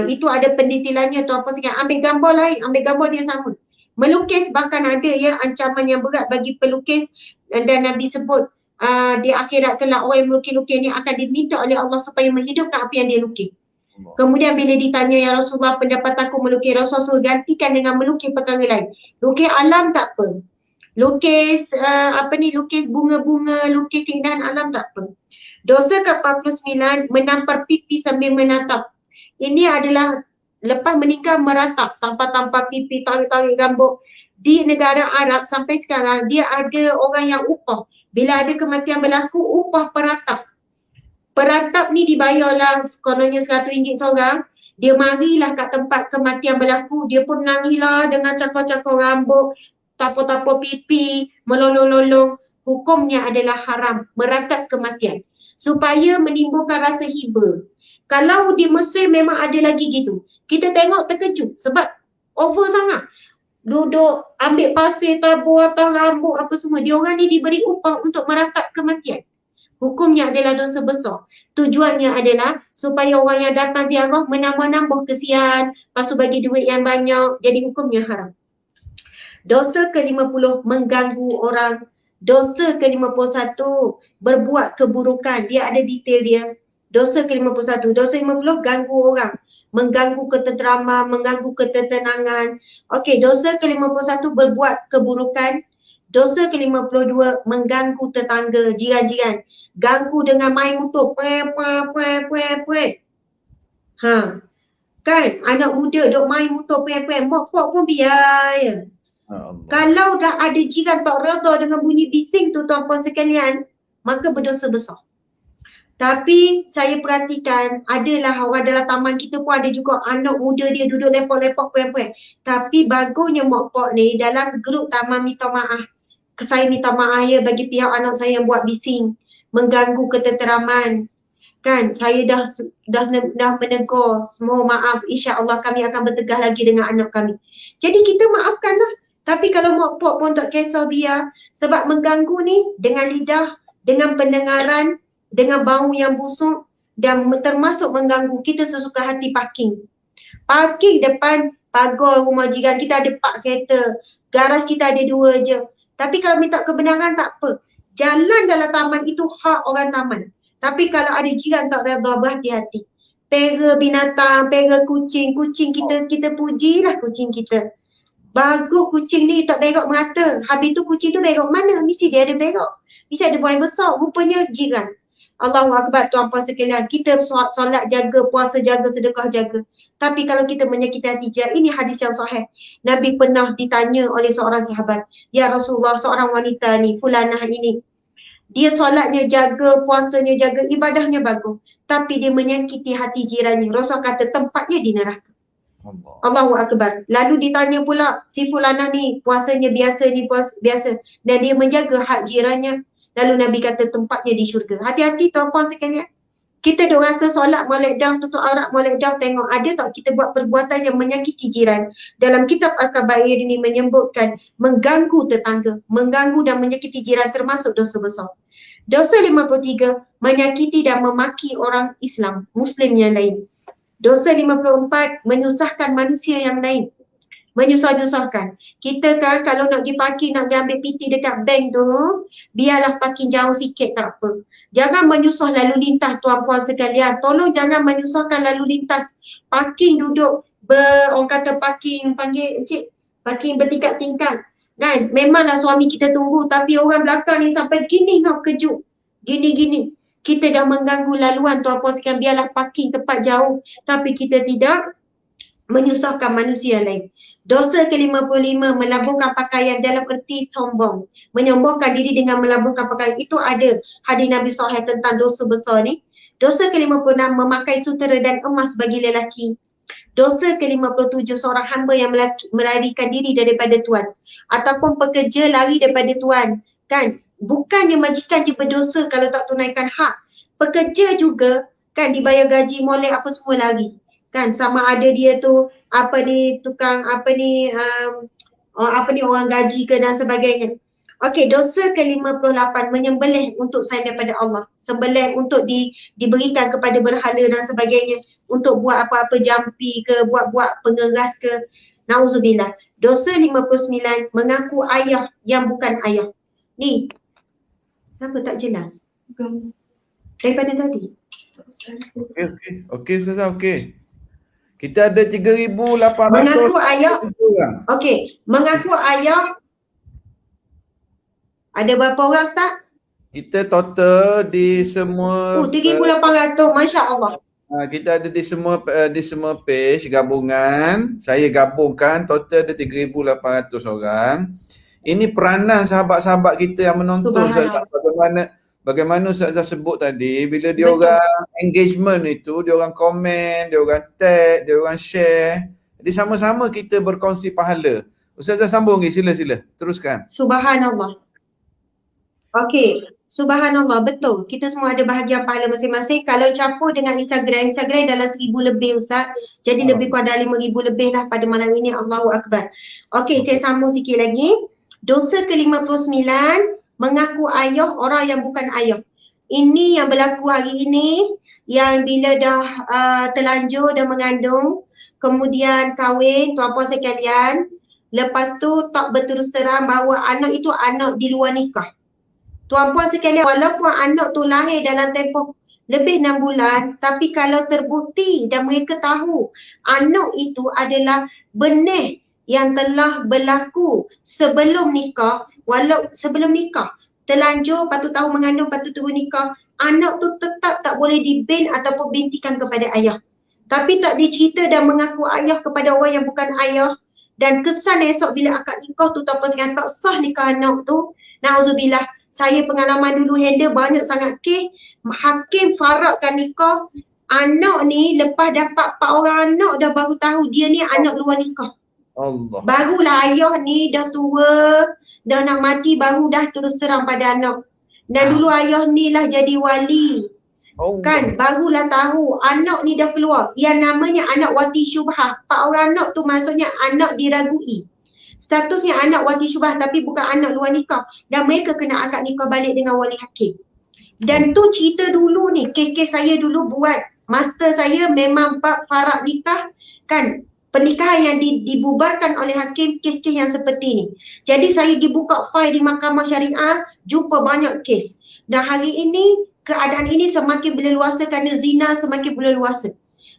Itu ada pendetilannya tuan-puan sekalian. Ambil gambar lain, ambil gambar dia sama. Melukis bahkan ada ya ancaman yang berat bagi pelukis, dan Nabi sebut di akhirat kelak orang yang melukis-lukis ni akan diminta oleh Allah supaya menghidupkan apa yang dia lukis. Kemudian bila ditanya, ya Rasulullah, pendapat aku melukis, Rasulullah gantikan dengan melukis perkara lain. Lukis alam tak apa. Lukis lukis bunga-bunga, lukis keindahan alam tak apa. Dosa ke-49, menampar pipi sambil menatap. Ini adalah lepas meninggal meratap, tanpa pipi, tarik-tarik rambut. Di negara Arab sampai sekarang dia ada orang yang upah. Bila ada kematian berlaku, upah peratap. Peratap ni dibayarlah kononnya RM100 seorang. Dia marilah kat tempat kematian berlaku, dia pun nangilah dengan cakar-cakar rambut, tapau-tapau pipi, melolong-lolong. Hukumnya adalah haram, meratap kematian. Supaya menimbulkan rasa hiba. Kalau di Mesir memang ada lagi gitu. Kita tengok terkejut sebab over sangat. Duduk, ambil pasir, tabur atas rambut, apa semua. Diorang ni diberi upah untuk meratap kematian. Hukumnya adalah dosa besar. Tujuannya adalah supaya orang yang datang ziarah menambah-nambah kesian, lepas tu bagi duit yang banyak, jadi hukumnya haram. Dosa ke-50, mengganggu orang. Dosa ke-51, berbuat keburukan. Dia ada detail dia. Dosa ke-51. Dosa 50, ganggu orang. Mengganggu ketenteraman, mengganggu ketenangan. Okey, dosa ke-51, berbuat keburukan. Dosa ke-52, mengganggu tetangga, jiran-jiran. Ganggu dengan main motor. Kan, anak muda duk main motor, mokok pun biar je. Kalau dah ada jiran tak reda dengan bunyi bising tu tuan-puan sekalian, maka berdosa besar. Tapi saya perhatikan adalah orang dalam taman kita pun ada juga anak muda dia duduk lepok-lepok puan-puan. Tapi bagusnya mak pak ni dalam grup taman minta maaf. Saya minta maaf ya bagi pihak anak saya yang buat bising, mengganggu ketenteraman. Kan, saya dah menegur, mohon maaf, insya-Allah kami akan bertegas lagi dengan anak kami. Jadi kita maafkanlah. Tapi kalau mak pak pun tak kisah biar, sebab mengganggu ni dengan lidah, dengan pendengaran, dengan bau yang busuk dan termasuk mengganggu kita sesuka hati parking. Parking depan pagar rumah jiran kita ada 4 kereta, garas kita ada 2 je. Tapi kalau minta kebenaran tak apa. Jalan dalam taman itu hak orang taman. Tapi kalau ada jiran tak reda, berhati-hati. Pera binatang, pera kucing kita pujilah kucing kita. Bagus kucing ni tak berok merata. Habis tu kucing tu berok mana? Mesti dia ada berok. Mesti ada buang besar. Rupanya jiran. Allahu Akbar tuan-puan sekalian. Kita solat jaga, puasa jaga, sedekah jaga. Tapi kalau kita menyakiti hati jiran, ini hadis yang sahih. Nabi pernah ditanya oleh seorang sahabat. Ya Rasulullah, seorang wanita ni, fulanah ini. Dia solatnya jaga, puasanya jaga, ibadahnya bagus. Tapi dia menyakiti hati jirannya. Rasul kata tempatnya di neraka. Allahu Akbar. Lalu ditanya pula si fulanah ni puasanya biasa ni biasa dan dia menjaga hak jirannya. lalu Nabi kata tempatnya di syurga. Hati-hati tuan-puan sekalian. Kita duk rasa solat molek dah, tutup aurat molek dah, tengok ada tak kita buat perbuatan yang menyakiti jiran. Dalam kitab Al-Kabair ini menyebutkan mengganggu tetangga, mengganggu dan menyakiti jiran termasuk dosa besar. Dosa 53, menyakiti dan memaki orang Islam, Muslim yang lain. Dosa 54, menyusahkan manusia yang lain. Menyusah-nyusahkan. Kita kan kalau nak pergi parking, nak pergi ambil PT dekat bank tu, biarlah parking jauh sikit tak apa. Jangan menyusah lalu lintas tuan-puan sekalian. Tolong jangan menyusahkan lalu lintas. Parking duduk orang kata parking panggil encik, parking bertingkat-tingkat. Kan? Memanglah suami kita tunggu tapi orang belakang ni sampai gini nak kejut. Gini-gini. Kita dah mengganggu laluan tuan-puan sekalian, biarlah parking tempat jauh tapi kita tidak menyusahkan manusia lain. Dosa ke-55, melaburkan pakaian dalam erti sombong. Menyombongkan diri dengan melaburkan pakaian. Itu ada hadis Nabi Sahih tentang dosa besar ni. Dosa ke-56, memakai sutera dan emas bagi lelaki. Dosa ke-57, seorang hamba yang melarikan diri daripada Tuan. Ataupun pekerja lari daripada Tuan. Kan? Bukannya majikan je berdosa kalau tak tunaikan hak. Pekerja juga kan dibayar gaji molek apa semua lari. Kan sama ada dia tu apa ni tukang apa ni orang gaji ke dan sebagainya. Okey, dosa ke-58, menyembelih untuk selain daripada Allah. Sembelih untuk diberikan kepada berhala dan sebagainya, untuk buat apa-apa jampi ke, buat pengeras ke. Nauzubillah. Dosa 59, mengaku ayah yang bukan ayah. Ni kenapa tak jelas daripada tadi? Okey Ustazah, okey. Kita ada 3,800 mengaku ayah. Okey, mengaku ayah ada berapa orang Ustaz? Kita total di semua 3,800, masya-Allah. Kita ada di semua page gabungan. Saya gabungkan total ada 3,800 orang. Ini peranan sahabat-sahabat kita yang menonton. Bagaimana Ustazah sebut tadi, bila dia orang engagement itu, dia orang komen, dia orang tag, dia orang share. Jadi sama-sama kita berkongsi pahala. Ustazah sambung lagi, sila. Teruskan. Subhanallah. Okey, subhanallah, betul. Kita semua ada bahagian pahala masing-masing. Kalau campur dengan Instagram dalam 1,000 lebih Ustaz. Jadi lebih kurang dari 5,000 lebih lah pada malam ini. Allahu Akbar. Okey, saya sambung sikit lagi. Dosa ke-59, mengaku ayah orang yang bukan ayah. Ini yang berlaku hari ini, yang bila dah terlanjur dan mengandung, kemudian kahwin, tuan-puan sekalian, lepas tu tak berterus terang bahawa anak itu anak di luar nikah. Tuan-puan sekalian, walaupun anak tu lahir dalam tempoh lebih 6 bulan, tapi kalau terbukti dan mereka tahu anak itu adalah benih yang telah berlaku sebelum nikah, sebelum nikah, terlanjur, lepas tu tahu mengandung, lepas tu turun nikah, anak tu tetap tak boleh dibin ataupun bintikan kepada ayah. Tapi tak dicerita dan mengaku ayah kepada orang yang bukan ayah, dan kesan esok bila akad nikah tu tanpa sekian tak sah nikah anak tu. Nauzubillah, saya pengalaman dulu handle banyak sangat kes, hakim faradkan nikah, anak ni lepas dapat 4 orang anak dah baru tahu dia ni anak luar nikah. Allah. Barulah ayah ni dah tua, dah nak mati, baru dah terus terang pada anak. Dan dulu ayah ni lah jadi wali. Kan, barulah tahu anak ni dah keluar. Yang namanya anak wati syubhah. 4 orang anak tu maksudnya anak diragui. Statusnya anak wati syubhah tapi bukan anak luar nikah. Dan mereka kena akad nikah balik dengan wali hakim. Dan tu cerita dulu ni, kes-kes saya dulu buat. Master saya memang bab farad nikah, kan. Pernikahan yang dibubarkan oleh hakim, kes-kes yang seperti ni. Jadi saya dibuka file di mahkamah syariah, jumpa banyak kes. Dan hari ini, keadaan ini semakin berleluasa kerana zina semakin berleluasa.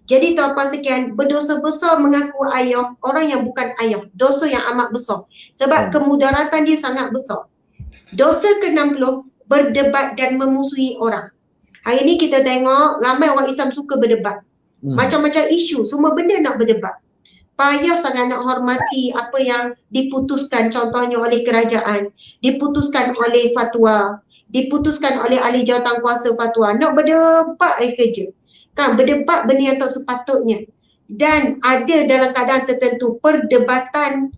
Jadi tuan-puan sekian, berdosa besar mengaku ayah orang yang bukan ayah. Dosa yang amat besar. Sebab kemudaratan dia sangat besar. Dosa ke-60, berdebat dan memusuhi orang. Hari ini kita tengok ramai orang Islam suka berdebat. Macam-macam isu, semua benda nak berdebat. Payah sangat nak hormati apa yang diputuskan contohnya oleh kerajaan, diputuskan oleh fatwa, diputuskan oleh ahli jawatan kuasa fatwa. Nak berdebat kerja. Kan, berdebat benda yang tak sepatutnya. Dan ada dalam keadaan tertentu perdebatan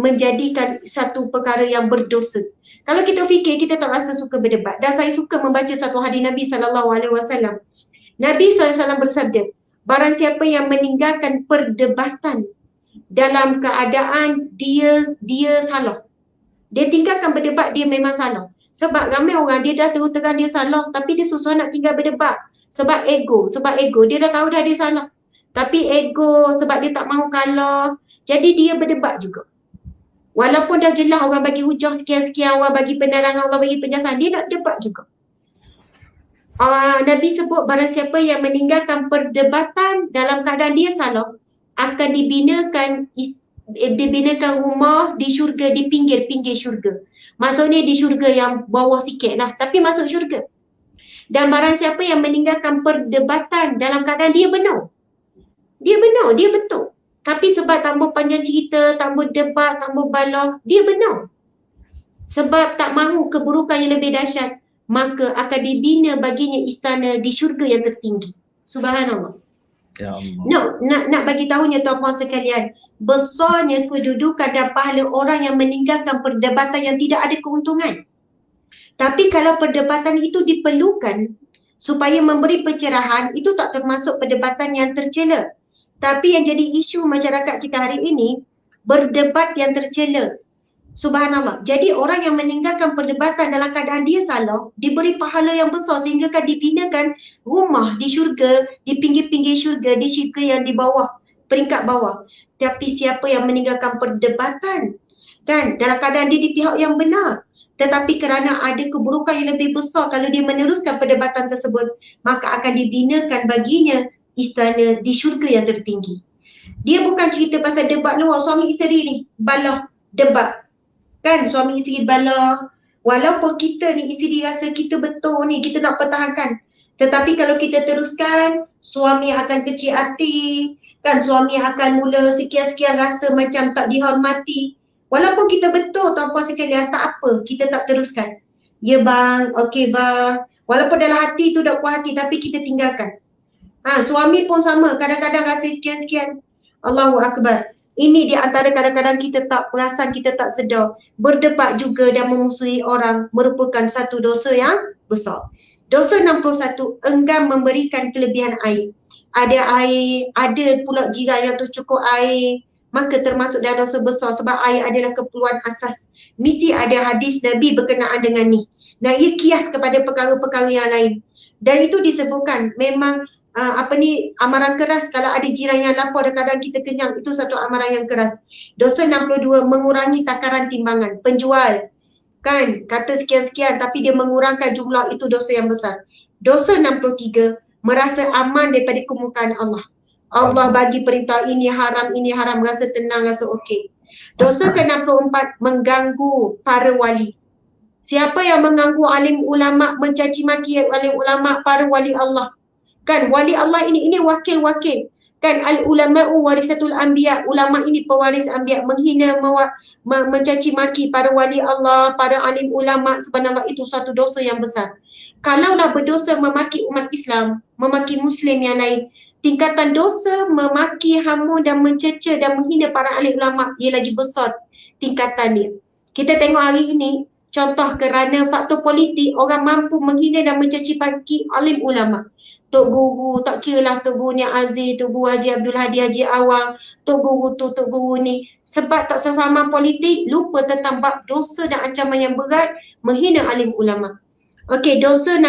menjadikan satu perkara yang berdosa. Kalau kita fikir, kita tak rasa suka berdebat. Dan saya suka membaca satu hadis Nabi SAW. Nabi SAW bersabda, barang siapa yang meninggalkan perdebatan dalam keadaan dia salah. Dia tinggalkan berdebat, dia memang salah. Sebab ramai orang dia dah terus terang dia salah, tapi dia susah nak tinggal berdebat. Sebab ego, dia dah tahu dah dia salah. Tapi ego, sebab dia tak mahu kalah, jadi dia berdebat juga. Walaupun dah jelas orang bagi hujah sekian-sekian, orang bagi penerangan, orang bagi penjelasan, dia nak debat juga. Nabi sebut barang siapa yang meninggalkan perdebatan dalam keadaan dia salah, akan dibinakan rumah di syurga, di pinggir-pinggir syurga. Maksudnya di syurga yang bawah sikit lah, tapi masuk syurga. Dan barang siapa yang meninggalkan perdebatan dalam keadaan dia benar, dia betul. Tapi sebab tak mau panjang cerita, tak mau debat, tak mau balah, dia benar. Sebab tak mahu keburukan yang lebih dahsyat, maka akan dibina baginya istana di syurga yang tertinggi. Subhanallah. Ya Allah. Nak bagi tahunya tuan-puan sekalian, besarnya kedudukan dan pahala orang yang meninggalkan perdebatan yang tidak ada keuntungan. Tapi kalau perdebatan itu diperlukan supaya memberi pencerahan, itu tak termasuk perdebatan yang tercela. Tapi yang jadi isu masyarakat kita hari ini, berdebat yang tercela. Subhanallah. Jadi orang yang meninggalkan perdebatan dalam keadaan dia salah, diberi pahala yang besar sehingga kan dibinakan rumah di syurga, di pinggir-pinggir syurga, di syurga yang di bawah, peringkat bawah. Tapi siapa yang meninggalkan perdebatan, kan, dalam keadaan dia di pihak yang benar, tetapi kerana ada keburukan yang lebih besar kalau dia meneruskan perdebatan tersebut, maka akan dibinakan baginya istana di syurga yang tertinggi. Dia bukan cerita pasal debat luar, suami isteri ni, balah, debat. Kan, suami isteri balah. Walaupun kita ni isteri rasa kita betul ni, kita nak pertahankan. Tetapi kalau kita teruskan, suami akan kecil hati. Kan, suami akan mula sekian-sekian rasa macam tak dihormati. Walaupun kita betul, tuan-puan sekalian, tak apa, kita tak teruskan. Ya bang, okey bang. Walaupun dalam hati tu dah puas hati, tapi kita tinggalkan. Suami pun sama, kadang-kadang rasa sekian-sekian. Allahu Akbar. Ini di antara kadang-kadang kita tak perasan, kita tak sedar. Berdebat juga dan memusuhi orang merupakan satu dosa yang besar. Dosa 61, enggan memberikan kelebihan air. Ada air, ada pula jiran yang tercukup air, maka termasuk dalam dosa besar sebab air adalah keperluan asas. Mesti ada hadis Nabi berkenaan dengan ni. Dan ia kias kepada perkara-perkara yang lain. Dan itu disebutkan memang amaran keras kalau ada jiran yang lapar dan kadang kita kenyang, itu satu amaran yang keras. Dosa 62, mengurangi takaran timbangan. Penjual kan kata sekian-sekian tapi dia mengurangkan jumlah, itu dosa yang besar. Dosa 63, merasa aman daripada kemurkaan Allah. Allah bagi perintah ini haram, rasa tenang, rasa okey. Dosa ke-64, mengganggu para wali. Siapa yang mengganggu alim ulama, mencaci maki alim ulama, para wali Allah. Kan wali Allah ini wakil-wakil. Kan al-ulama'u warisatul anbiya, ulama ini pewaris anbiya, menghina, mencaci maki para wali Allah, para alim ulama, subhanallah, itu satu dosa yang besar. Kalaulah berdosa memaki umat Islam, memaki muslim yang lain, tingkatan dosa memaki, hamu dan mencerca dan menghina para alim ulama ia lagi besar tingkatan dia. Kita tengok hari ini, contoh kerana faktor politik, orang mampu menghina dan mencaci maki alim ulama. Tok Guru, tak kira lah Tok Guru ni Aziz, Tok Guru Haji Abdul Hadi, Haji Awang, Tok Guru tu, Tok Guru ni. Sebab tak sefahaman politik, lupa tentang bab dosa dan ancaman yang berat menghina alim ulama. Okey, dosa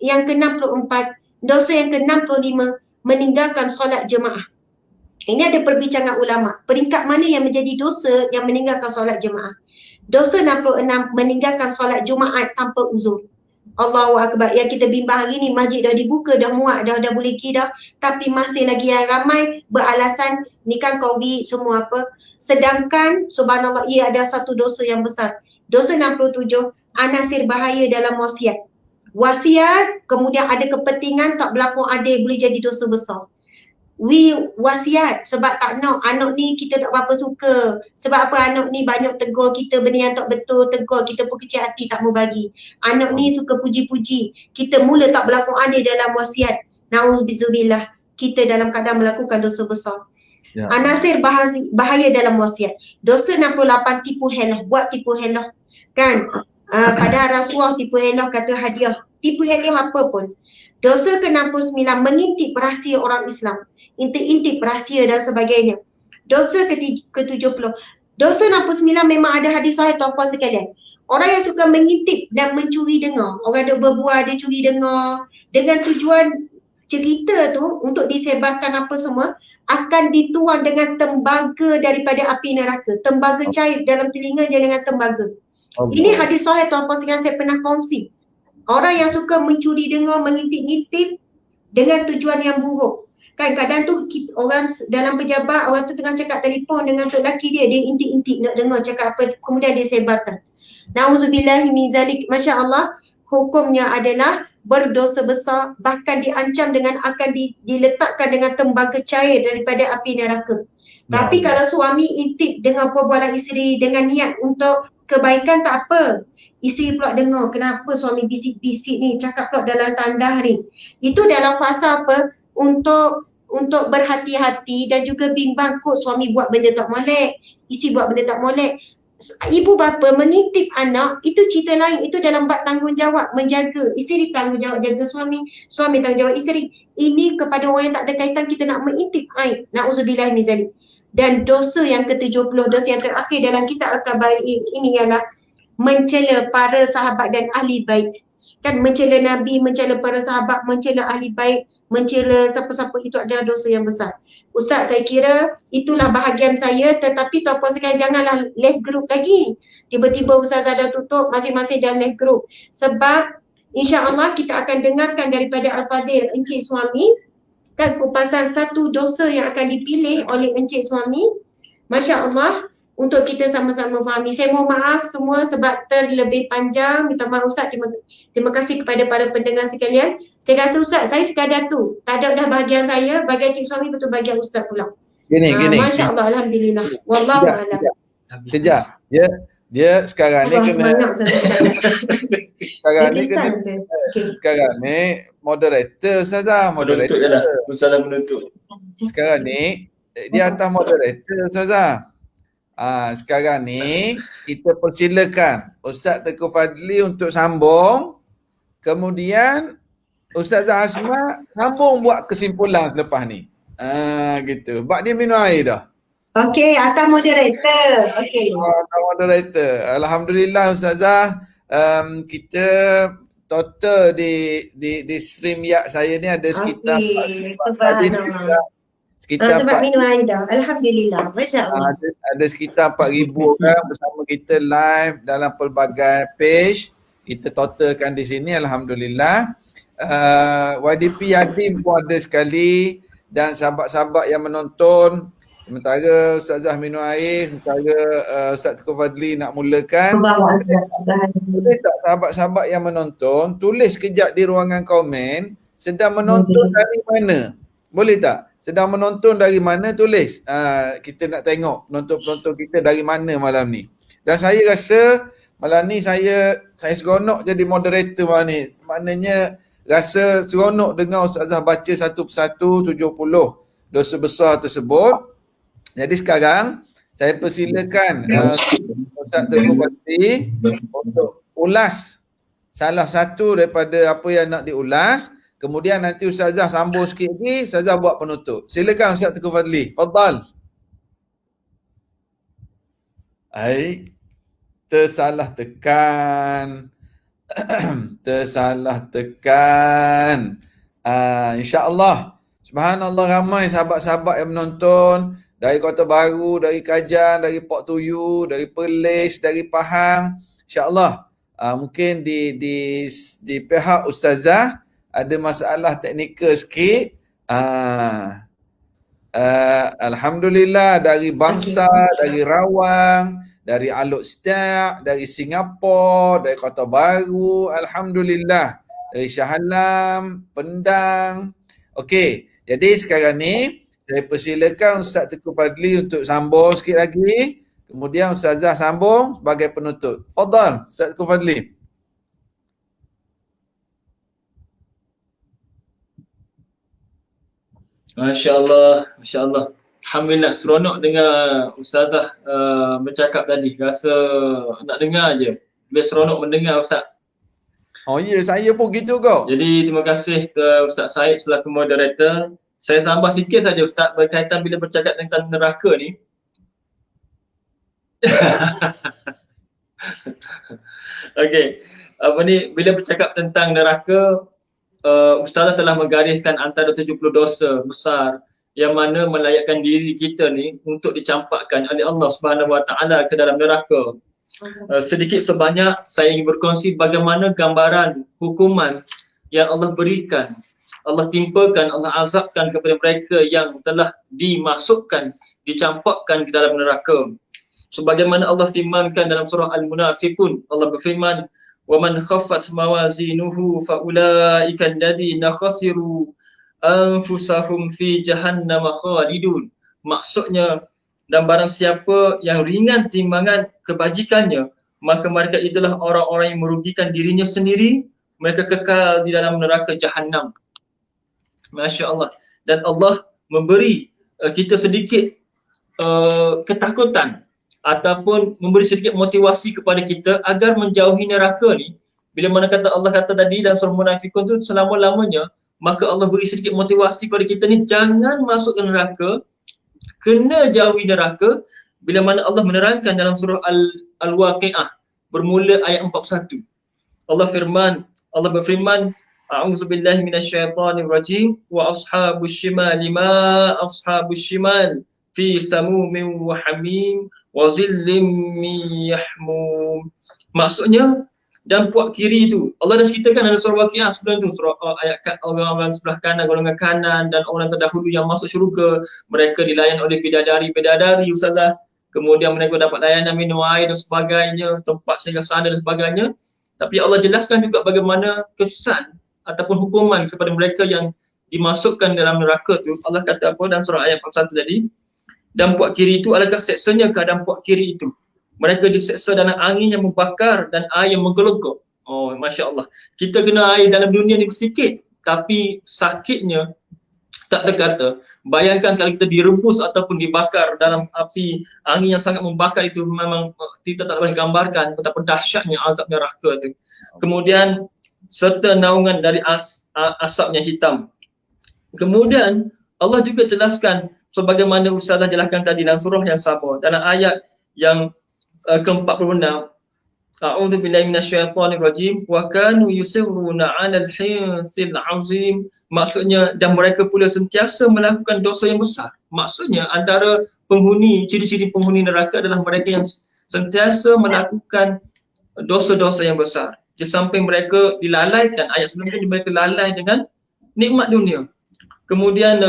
yang ke-64, dosa yang ke-65, meninggalkan solat jemaah. Ini ada perbincangan ulama. Peringkat mana yang menjadi dosa yang meninggalkan solat jemaah? Dosa 66, meninggalkan solat Jumaat tanpa uzur. Allahu Akbar. Yang kita bimbang hari ni, masjid dah dibuka, dah muat, dah boleh pergi dah. Tapi masih lagi yang ramai beralasan ni kan COVID semua apa. Sedangkan subhanallah, ia ada satu dosa yang besar. Dosa 67, anasir bahaya dalam wasiat. Wasiat, kemudian ada kepentingan, tak berlaku adil, boleh jadi dosa besar. Wasiat sebab tak nak anak ni kita tak berapa suka. Sebab apa, anak ni banyak tegur kita benda yang tak betul, tegur kita pun kecil hati tak mau bagi. Anak ni suka puji-puji, kita mula tak berlaku adil dalam wasiat. Na'udzubillah, kita dalam keadaan melakukan dosa besar. Ya. Anasir bahaya dalam wasiat. Dosa 68, tipu helah, buat tipu helah. Kan? pada rasuah, tipu helah, kata hadiah, tipu helah apa pun. Dosa ke-69 mengintip rahsia orang Islam, intip-intip rahsia dan sebagainya. Dosa ke-70, dosa 69 memang ada hadis sahih tuan-puan sekalian. Orang yang suka mengintip dan mencuri dengar, orang ada berbual, dia curi dengar dengan tujuan cerita tu untuk disebarkan apa semua, akan dituang dengan tembaga daripada api neraka. Tembaga cair dalam telinganya dengan tembaga. Ini hadis sahih tuan-puan sekalian, saya pernah kongsi. Orang yang suka mencuri dengar, mengintip-ngintip dengan tujuan yang buruk. Kan kadang tu orang dalam pejabat, orang tu tengah cakap telefon dengan tok laki dia intip-intip nak dengar cakap apa, kemudian dia sebarkan. Nauzubillahi min zalik. Masya-Allah, hukumnya adalah berdosa besar, bahkan diancam dengan akan diletakkan dengan tembaga cair daripada api neraka. Tapi kalau suami intip dengan perbualan isteri dengan niat untuk kebaikan, tak apa. Isteri pula dengar kenapa suami bisik-bisik ni, cakap pula dalam tandah ni. Itu dalam fasa apa? Untuk berhati-hati dan juga bimbang, kot suami buat benda tak molek, isteri buat benda tak molek. Ibu bapa mengintip anak, itu cerita lain. Itu dalam bab tanggungjawab menjaga. Isteri tanggungjawab jaga suami, suami tanggungjawab isteri. Ini kepada orang yang tak ada kaitan kita nak mengintip aib. Na'udzubillah min zalik. Dan dosa yang ke-70, dosa yang terakhir dalam kitab Al-Kabair ini ialah mencela para sahabat dan ahli bait. Kan mencela Nabi, mencela para sahabat, mencela ahli bait, mencela siapa-siapa, itu adalah dosa yang besar. Ustaz, saya kira itulah bahagian saya, tetapi tuan-puan sekalian janganlah left group lagi. Tiba-tiba Ustazah dah tutup, masing-masing dalam left group. Sebab insya-Allah kita akan dengarkan daripada Al-Fadhil Encik Suami kan kupasan satu dosa yang akan dipilih oleh Encik Suami. Masya-Allah, untuk kita sama-sama fahami. Saya mohon maaf semua sebab terlebih panjang. Minta maaf Ustaz, terima kasih kepada para pendengar sekalian. Saya rasa Ustaz, saya sekadar tu. Tak ada dah bahagian saya, bahagian Cik Suami betul bahagian Ustaz pula. Gini. Masya-Allah, alhamdulillah. Wallahu a'lam. Sekejap. Dia sekarang ni kena sekarang ni moderator Ustazah, Menuntut je lah. Ustazah menuntut. Sekarang ni dia atas moderator Ustazah. Sekarang ni kita persilakan Ustaz Tengku Fadli untuk sambung. Kemudian Ustazah Asma sambung buat kesimpulan selepas ni. Gitu. Sebab dia minum air dah. Okey, atas moderator. Okey. Atas moderator. Alhamdulillah Ustazah, kita total di stream yak saya ni ada sekitar sebab minum air dah. Alhamdulillah. Masya-Allah. Ada sekitar 4,000 orang bersama kita live dalam pelbagai page. Kita totalkan di sini, alhamdulillah. YDP Yadim pun ada sekali dan sahabat-sahabat yang menonton. Sementara Ustazah minum air, sementara Ustaz Tengku Fadli nak mulakan. Boleh tak sahabat-sahabat yang menonton tulis kejap di ruangan komen sedang menonton dari mana? Boleh tak? Sedang menonton dari mana, tulis. Kita nak tengok penonton-penonton kita dari mana malam ni. Dan saya rasa malam ni saya seronok jadi moderator malam ni. Maknanya rasa seronok dengar Ustazah baca satu persatu 70 dosa besar tersebut. Jadi sekarang saya persilakan Ustaz Tengku Fadli untuk ulas salah satu daripada apa yang nak diulas. Kemudian nanti Ustazah sambung sikit lagi, Ustazah buat penutup. Silakan Ustaz Tengku Fadli. Fadal. Tersalah tekan. Tersalah tekan. InsyaAllah. Subhanallah, ramai sahabat-sahabat yang menonton. Dari Kota Baru, dari Kajan, dari Port Tuyu, dari Perlis, dari Pahang. InsyaAllah mungkin di pihak Ustazah ada masalah teknikal sikit. Alhamdulillah dari Bangsa, dari Rawang, dari Alok Setiak, dari Singapura, dari Kota Baru, alhamdulillah. Dari Shah Alam, Pendang. Okey, jadi sekarang ni saya persilakan Ustaz Tengku Fadli untuk sambung sikit lagi. Kemudian Ustazah sambung sebagai penutup. Fadal, Ustaz Tengku Fadli. Masya-Allah, masya-Allah. Alhamdulillah, seronok dengar Ustazah bercakap tadi. Rasa nak dengar je. Lebih seronok mendengar Ustaz. Oh ya, saya pun gitu kau. Jadi terima kasih ke Ustaz Said selaku moderator. Saya tambah sikit saja Ustaz berkaitan bila bercakap tentang neraka ni. Okey. Apa ni, bila bercakap tentang neraka, Ustazah telah menggariskan antara 70 dosa besar yang mana melayakkan diri kita ni untuk dicampakkan oleh Allah Subhanahu Wa Taala ke dalam neraka. Sedikit sebanyak saya ingin berkongsi bagaimana gambaran hukuman yang Allah berikan, Allah timpakan, Allah azabkan kepada mereka yang telah dimasukkan, dicampakkan ke dalam neraka. Sebagaimana Allah firmankan dalam surah Al-Munafiqun, Allah berfirman, "Wa man khaffat mawazinuhu fa ulaika alladziina khasiru anfusahum fi jahannam khalidun." Maksudnya, dan barang siapa yang ringan timbangan kebajikannya, maka mereka itulah orang-orang yang merugikan dirinya sendiri, mereka kekal di dalam neraka Jahannam. Masya Allah. Dan Allah memberi kita sedikit ketakutan ataupun memberi sedikit motivasi kepada kita agar menjauhi neraka ni. Bila mana kata Allah kata tadi dalam surah Munafiqun tu selama-lamanya, maka Allah beri sedikit motivasi kepada kita ni, jangan masuk ke neraka, kena jauhi neraka. Bila mana Allah menerangkan dalam surah Al-Waqi'ah bermula ayat 41. Allah berfirman, "A'udzubillahi minasyaitonirrajim wa ashabus shimali ma ashabus shimal fi samumin wa hamim wa zillim min yahmum." Maksudnya, dan puak kiri itu, Allah dah ceritakan dalam surah Waqi'ah sebelum tu, ayat orang-orang sebelah kanan, golongan kanan dan orang terdahulu yang masuk syurga, mereka dilayan oleh bidadari Ustazah. Kemudian mereka dapat layanan minum air dan sebagainya, tempat singgah sana dan sebagainya. Tapi Allah jelaskan juga bagaimana kesan ataupun hukuman kepada mereka yang dimasukkan dalam neraka tu. Allah kata apa dalam surah ayat 41 tadi? Dan puak kiri itu, adakah seksanya keadaan puak kiri itu? Mereka diseksa dalam angin yang membakar dan air yang menggelogok. Oh, Masya Allah. Kita kena air dalam dunia ni sikit, tapi sakitnya tak terkata. Bayangkan kalau kita direbus ataupun dibakar dalam api angin yang sangat membakar itu, memang kita tak boleh gambarkan betapa dahsyatnya azab neraka itu. Kemudian serta naungan dari asapnya hitam. Kemudian Allah juga jelaskan sebagaimana Ustazah jelaskan tadi dalam surah yang sama, dalam ayat yang ke-46, "A'udzubillahi minasyaitonirrajim wa kanu yusirruna 'alal hinsil 'azim." Maksudnya, dan mereka pula sentiasa melakukan dosa yang besar. Maksudnya, antara ciri-ciri penghuni neraka adalah mereka yang sentiasa melakukan dosa-dosa yang besar. Di samping mereka dilalaikan, ayat sebelum ini mereka lalai dengan nikmat dunia. Kemudian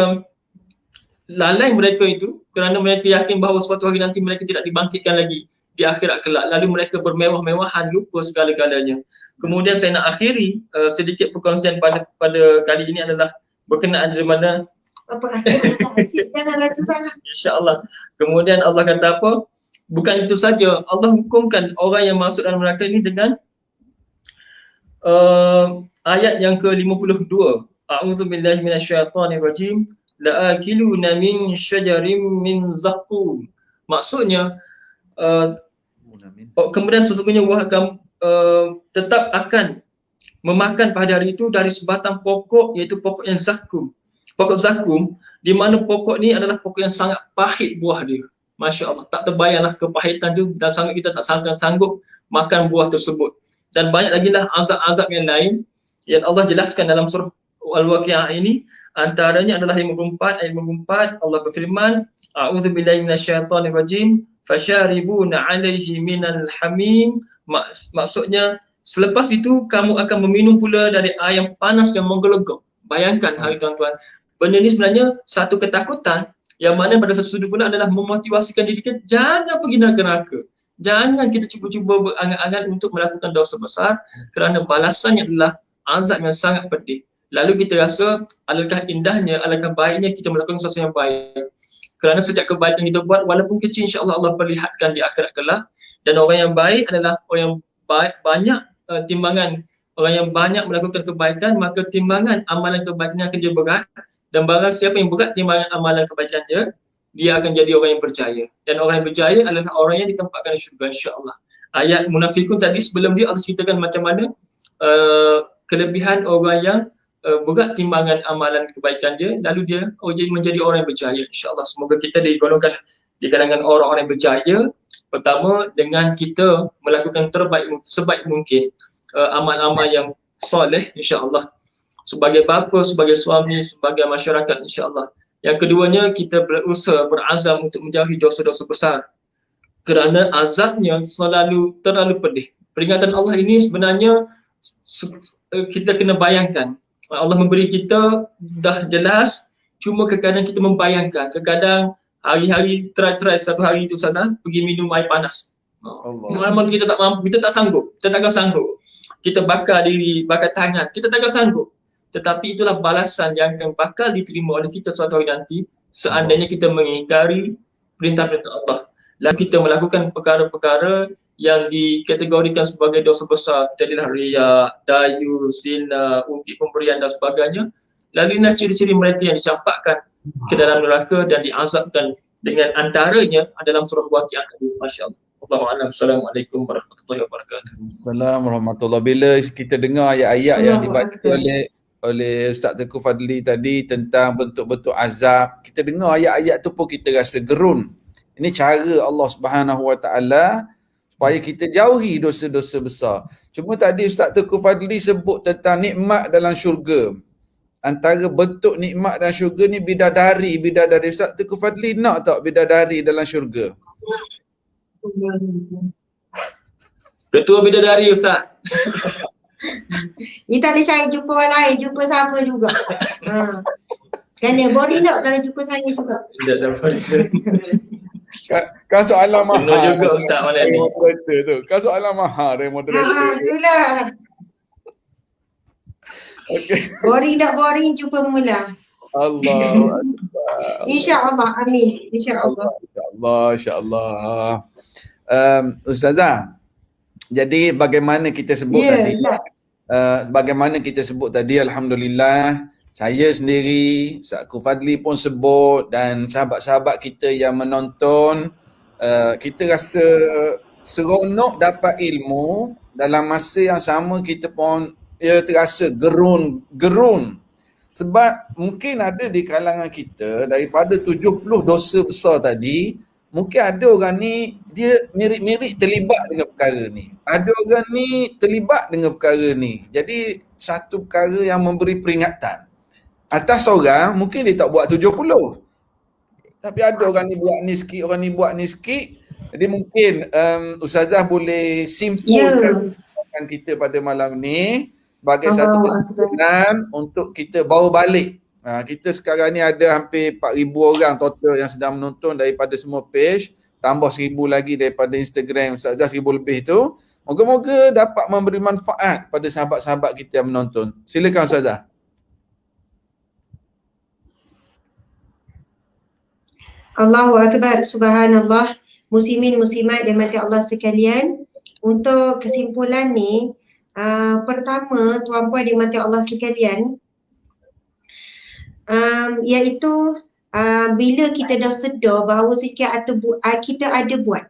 lalai mereka itu kerana mereka yakin bahawa suatu hari nanti mereka tidak dibangkitkan lagi di akhirat kelak. Lalu mereka bermewah-mewahan, lupa segala-galanya. Kemudian saya nak akhiri sedikit perkongsian pada kali ini adalah berkenaan dari mana Apa akhir jangan laju sangat. insya-Allah. Kemudian Allah kata apa? Bukan itu saja, Allah hukumkan orang yang masuk dalam neraka ini dengan ayat yang ke-52. A'udzubillahi minasyaitonirrajim. La'akiluna min syajarin min zaqqum. Maksudnya kemudian sesungguhnya kamu tetap akan memakan pada hari itu dari sebatang pokok, iaitu pokok yang zakum. Pokok zakum, di mana pokok ni adalah pokok yang sangat pahit buah dia. Masya Allah, tak terbayanglah kepahitan tu dan sangat kita tak sanggup makan buah tersebut. Dan banyak lagi lah azab-azab yang lain yang Allah jelaskan dalam surah Al-Waqi'ah ini. Antaranya adalah 54, ayat 54, Allah berfirman, "A'udzubillahi minasyaitonirrajim. Fasharibuna 'alaihi minal hamim." Maksudnya, selepas itu kamu akan meminum pula dari air yang panas dan menggelogok. Bayangkan hari tuan-tuan, benda ni sebenarnya satu ketakutan yang mana pada satu sudut pula adalah memotivasikan diri kita, jangan pergi neraka. Jangan kita cuba-cuba berangan-angan untuk melakukan dosa besar kerana balasannya adalah azab yang sangat pedih. Lalu kita rasa alangkah indahnya, alangkah baiknya kita melakukan sesuatu yang baik. Kerana setiap kebaikan kita buat walaupun kecil, insya-Allah Allah perlihatkan di akhirat kelak. Dan orang yang baik adalah orang yang baik, banyak timbangan. Orang yang banyak melakukan kebaikan, maka timbangan amalan kebaikannya akan jadi berat. Dan barang siapa yang berat timbangan amalan kebaikannya, dia akan jadi orang yang berjaya. Dan orang yang berjaya adalah orang yang ditempatkan di syurga, insya-Allah. ayat munafikun tadi sebelum dia Allah ceritakan macam mana kelebihan orang yang berat timbangan amalan kebaikan dia, lalu dia jadi menjadi orang yang berjaya. InsyaAllah semoga kita digolongkan di kalangan orang-orang yang berjaya. Pertama, dengan kita melakukan sebaik mungkin amal-amal yang soleh, insyaAllah, sebagai bapa, sebagai suami, sebagai masyarakat, insyaAllah. Yang keduanya, kita berusaha, berazam untuk menjauhi dosa-dosa besar, kerana azabnya terlalu pedih. Peringatan Allah ini sebenarnya kita kena bayangkan. Allah memberi kita dah jelas, cuma kadang-kadang kita membayangkan. Kadang-kadang hari-hari try satu hari itu sana pergi minum air panas. Malam kita tak mampu, kita tak sanggup, kita takkan sanggup. Kita bakar diri, bakar tangan, kita takkan sanggup. Tetapi itulah balasan yang akan bakal diterima oleh kita suatu hari nanti seandainya kita mengingkari perintah-perintah Allah. Lalu kita melakukan perkara-perkara yang dikategorikan sebagai dosa besar, jadilah riya, dayu, zina, ungkit pemberian dan sebagainya. Lalu inilah ciri-ciri mereka yang dicampakkan ke dalam neraka dan diazabkan, dengan antaranya dalam surah Waqiah. Masya-Allah. Allahu a'lam. Assalamualaikum warahmatullahi wabarakatuh. Assalamualaikum warahmatullahi. Bila kita dengar ayat-ayat yang dibaca oleh Ustaz Tengku Fadli tadi tentang bentuk-bentuk azab, kita dengar ayat-ayat tu pun kita rasa gerun. Ini cara Allah Subhanahu Wa Taala supaya kita jauhi dosa-dosa besar. Cuma tadi Ustaz Tengku Fadli sebut tentang nikmat dalam syurga. Antara bentuk nikmat dalam syurga ni bidadari. Ustaz Tengku Fadli nak tak bidadari dalam syurga? Ketua bidadari Ustaz. Ni tak boleh cari jumpa orang lain, jumpa sama juga. Kena boring tak kalau jumpa saya juga? Kan soalan mahal. Benar juga Ustaz malam ni. Moderator tu. Kan soalan mahal dari moderator. Itulah. Okey. Boring tak boring, jumpa mula. Allah. InsyaAllah, amin. InsyaAllah. InsyaAllah. Ustazah, jadi bagaimana kita sebut tadi? Bagaimana kita sebut tadi, alhamdulillah, saya sendiri, Ustaz Fadli pun sebut, dan sahabat-sahabat kita yang menonton, kita rasa seronok dapat ilmu, dalam masa yang sama kita pun terasa gerun. Sebab mungkin ada di kalangan kita, daripada 70 dosa besar tadi, mungkin ada orang ni dia mirip-mirip terlibat dengan perkara ni. Ada orang ni terlibat dengan perkara ni. Jadi satu perkara yang memberi peringatan. Atas orang mungkin dia tak buat 70. Tapi ada orang ni buat ni sikit, orang ni buat ni sikit. Jadi mungkin Ustazah boleh simpulkan kita pada malam ni sebagai satu kesimpulan untuk kita bawa balik. Kita sekarang ni ada hampir 4,000 orang total yang sedang menonton daripada semua page, tambah 1,000 lagi daripada Instagram Ustazah, 1,000 lebih tu. Moga-moga dapat memberi manfaat pada sahabat-sahabat kita yang menonton. Silakan Ustazah. Allahu Akbar, subhanallah. Muslimin muslimat dan mati Allah sekalian. Untuk kesimpulan ni, pertama, tuan-puan dan mati Allah sekalian, iaitu bila kita dah sedar bahawa kita ada buat,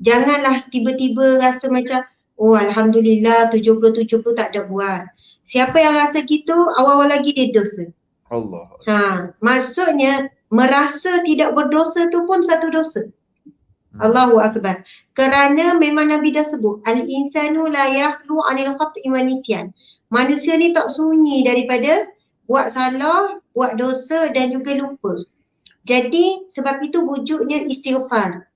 janganlah tiba-tiba rasa macam alhamdulillah 70 tak ada buat. Siapa yang rasa gitu, awal-awal lagi dia dosa. Allah. Maksudnya merasa tidak berdosa tu pun satu dosa. Allahu Akbar. Kerana memang Nabi dah sebut, al-insanu la yakhlu 'anil khata'i wa nisyan. Manusia ni tak sunyi daripada buat salah, buat dosa dan juga lupa. Jadi sebab itu wujudnya istighfar.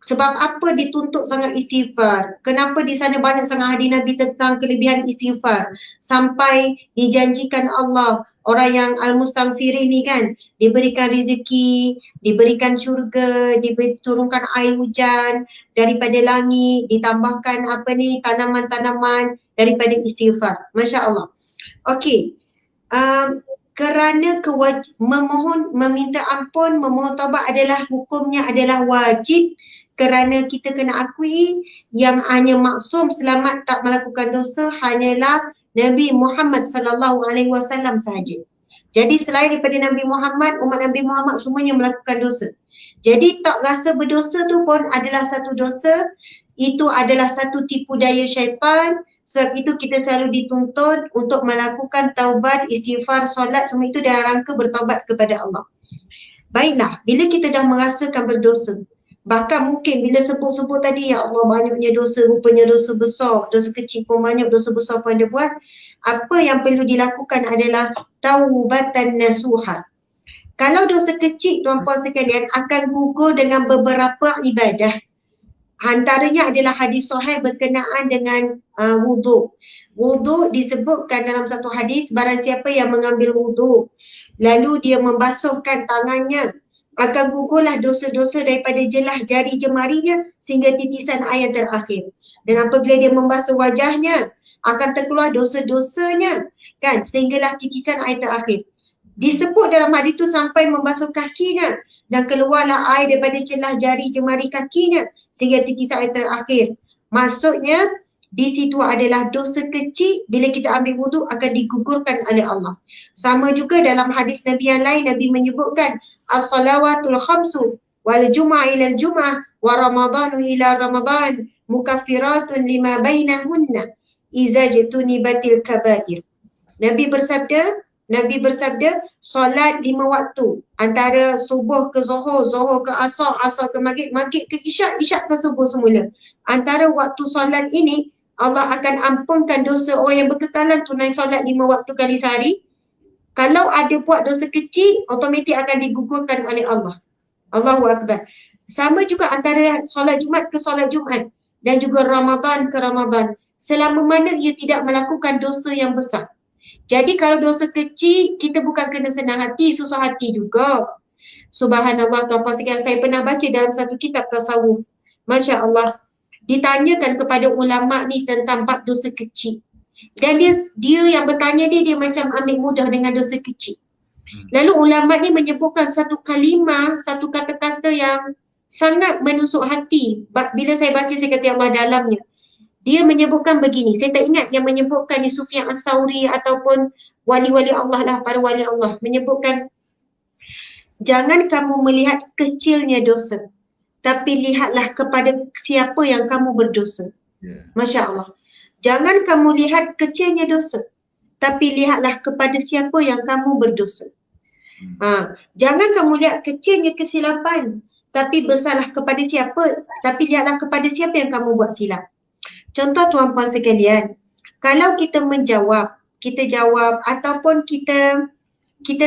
Sebab apa dituntut sangat istighfar? Kenapa di sana banyak sangat hadis Nabi tentang kelebihan istighfar? Sampai dijanjikan Allah, orang yang al-mustaghfirin ni kan, diberikan rezeki, diberikan syurga, diturunkan air hujan daripada langit, ditambahkan tanaman-tanaman daripada istighfar. Masya Allah. Okey. Kerana meminta ampun, memohon taubat adalah hukumnya adalah wajib, kerana kita kena akui yang hanya maksum selamat tak melakukan dosa hanyalah Nabi Muhammad sallallahu alaihi wasallam sahaja. Jadi selain daripada Nabi Muhammad, umat Nabi Muhammad semuanya melakukan dosa. Jadi tak rasa berdosa tu pun adalah satu dosa. Itu adalah satu tipu daya syaitan. Sebab itu kita selalu dituntut untuk melakukan taubat, istighfar, solat, semua itu dalam rangka bertaubat kepada Allah. Baiklah, bila kita dah merasakan berdosa, bahkan mungkin bila sebut-sebut tadi, ya Allah banyaknya dosa, rupanya dosa besar, dosa kecil pun banyak, dosa besar pun ada buat. Apa yang perlu dilakukan adalah taubatan nasuha. Kalau dosa kecil, tuan-puan sekalian, akan gugur dengan beberapa ibadah. Antaranya adalah hadis sahih berkenaan dengan wuduk. Wuduk disebutkan dalam satu hadis, barang siapa yang mengambil wuduk lalu dia membasuhkan tangannya, akan gugurlah dosa-dosa daripada jelah jari jemarinya sehingga titisan air terakhir. Dan apabila dia membasuh wajahnya, akan terkeluar dosa-dosanya, kan, sehinggalah titisan air terakhir. Disebut dalam hadis itu sampai membasuh kakinya dan keluarlah air daripada celah jari jemari kakinya sehingga titisan air terakhir. Maksudnya di situ adalah dosa kecil, bila kita ambil wuduk akan digugurkan oleh Allah. Sama juga dalam hadis Nabi yang lain, Nabi menyebutkan as-salawatul khamsu wal jum'ah ila al-jum'ah wa ramadhanu ila ramadhan mukaffiratun lima bainahunna iza jtunibatil kabair. Nabi bersabda solat 5 waktu antara subuh ke zuhur, zuhur ke asar, asar ke maghrib, maghrib ke isyak, isyak ke subuh semula. Antara waktu solat ini Allah akan ampunkan dosa orang yang berketalan tunai solat 5 waktu kali sehari. Kalau ada buat dosa kecil, automatik akan digugurkan oleh Allah. Allahu Akbar. Sama juga antara solat Jumaat ke solat Jumaat dan juga Ramadan ke Ramadan. Selama mana ia tidak melakukan dosa yang besar. Jadi kalau dosa kecil, kita bukan kena senang hati, susah hati juga. Subhanallah, tuan-puan sekalian, saya pernah baca dalam satu kitab tasawuf. Masya Allah. Ditanyakan kepada ulama ni tentang bab dosa kecil. Dan dia yang bertanya dia macam ambil mudah dengan dosa kecil. Lalu ulama ni menyebutkan satu kalimah, satu kata-kata yang sangat menusuk hati. Bila saya baca, saya kata Allah dalamnya. Dia menyebutkan begini, saya tak ingat yang menyebutkan ni Sufyan As-Sauri ataupun wali-wali Allah lah, para wali Allah. Menyebutkan, jangan kamu melihat kecilnya dosa, tapi lihatlah kepada siapa yang kamu berdosa. Masya Allah. Jangan kamu lihat kecilnya dosa, tapi lihatlah kepada siapa yang kamu berdosa. Jangan kamu lihat kecilnya kesilapan, tapi besarlah kepada siapa, tapi lihatlah kepada siapa yang kamu buat silap. Contoh tuan-puan sekalian, kalau kita menjawab, kita jawab ataupun kita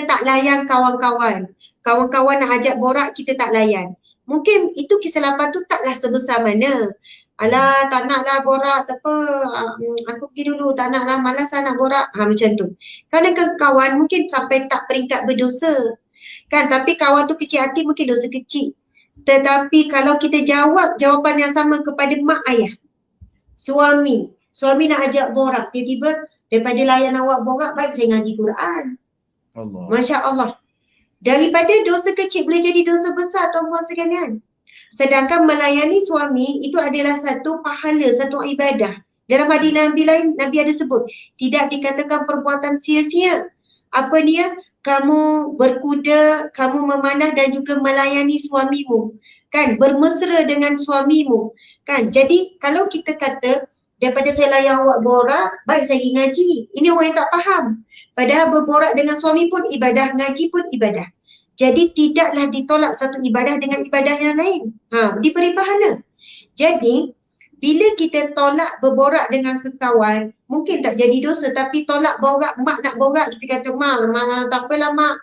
tak layan kawan-kawan. Kawan-kawan nak ajak borak, kita tak layan. Mungkin itu kesilapan tu taklah sebesar mana. Alah, tak naklah borak, tak apa, aku pergi dulu, tak naklah, malas lah nak borak. Macam tu. Kerana kawan mungkin sampai tak peringkat berdosa. Kan, tapi kawan tu kecil hati mungkin dosa kecil. Tetapi kalau kita jawab jawapan yang sama kepada mak ayah, suami nak ajak borak, tiba-tiba daripada layan awak borak, baik saya ngaji Quran. Allah. Masya Allah. Daripada dosa kecil boleh jadi dosa besar, tuan-puan sekalian. Sedangkan melayani suami itu adalah satu pahala, satu ibadah. Dalam hadis Nabi lain, Nabi ada sebut, tidak dikatakan perbuatan sia-sia. Apa dia? Kamu berkuda, kamu memanah dan juga melayani suamimu. Kan? Bermesra dengan suamimu. Kan? Jadi kalau kita kata, daripada saya layan awak borak, baik saya pergi ngaji. Ini orang yang tak faham. Padahal berborak dengan suami pun ibadah, ngaji pun ibadah. Jadi tidaklah ditolak satu ibadah dengan ibadah yang lain. Diberi pahala. Jadi bila kita tolak berborak dengan kekawan, mungkin tak jadi dosa, tapi tolak borak, mak nak borak, kita kata mak tak apalah mak,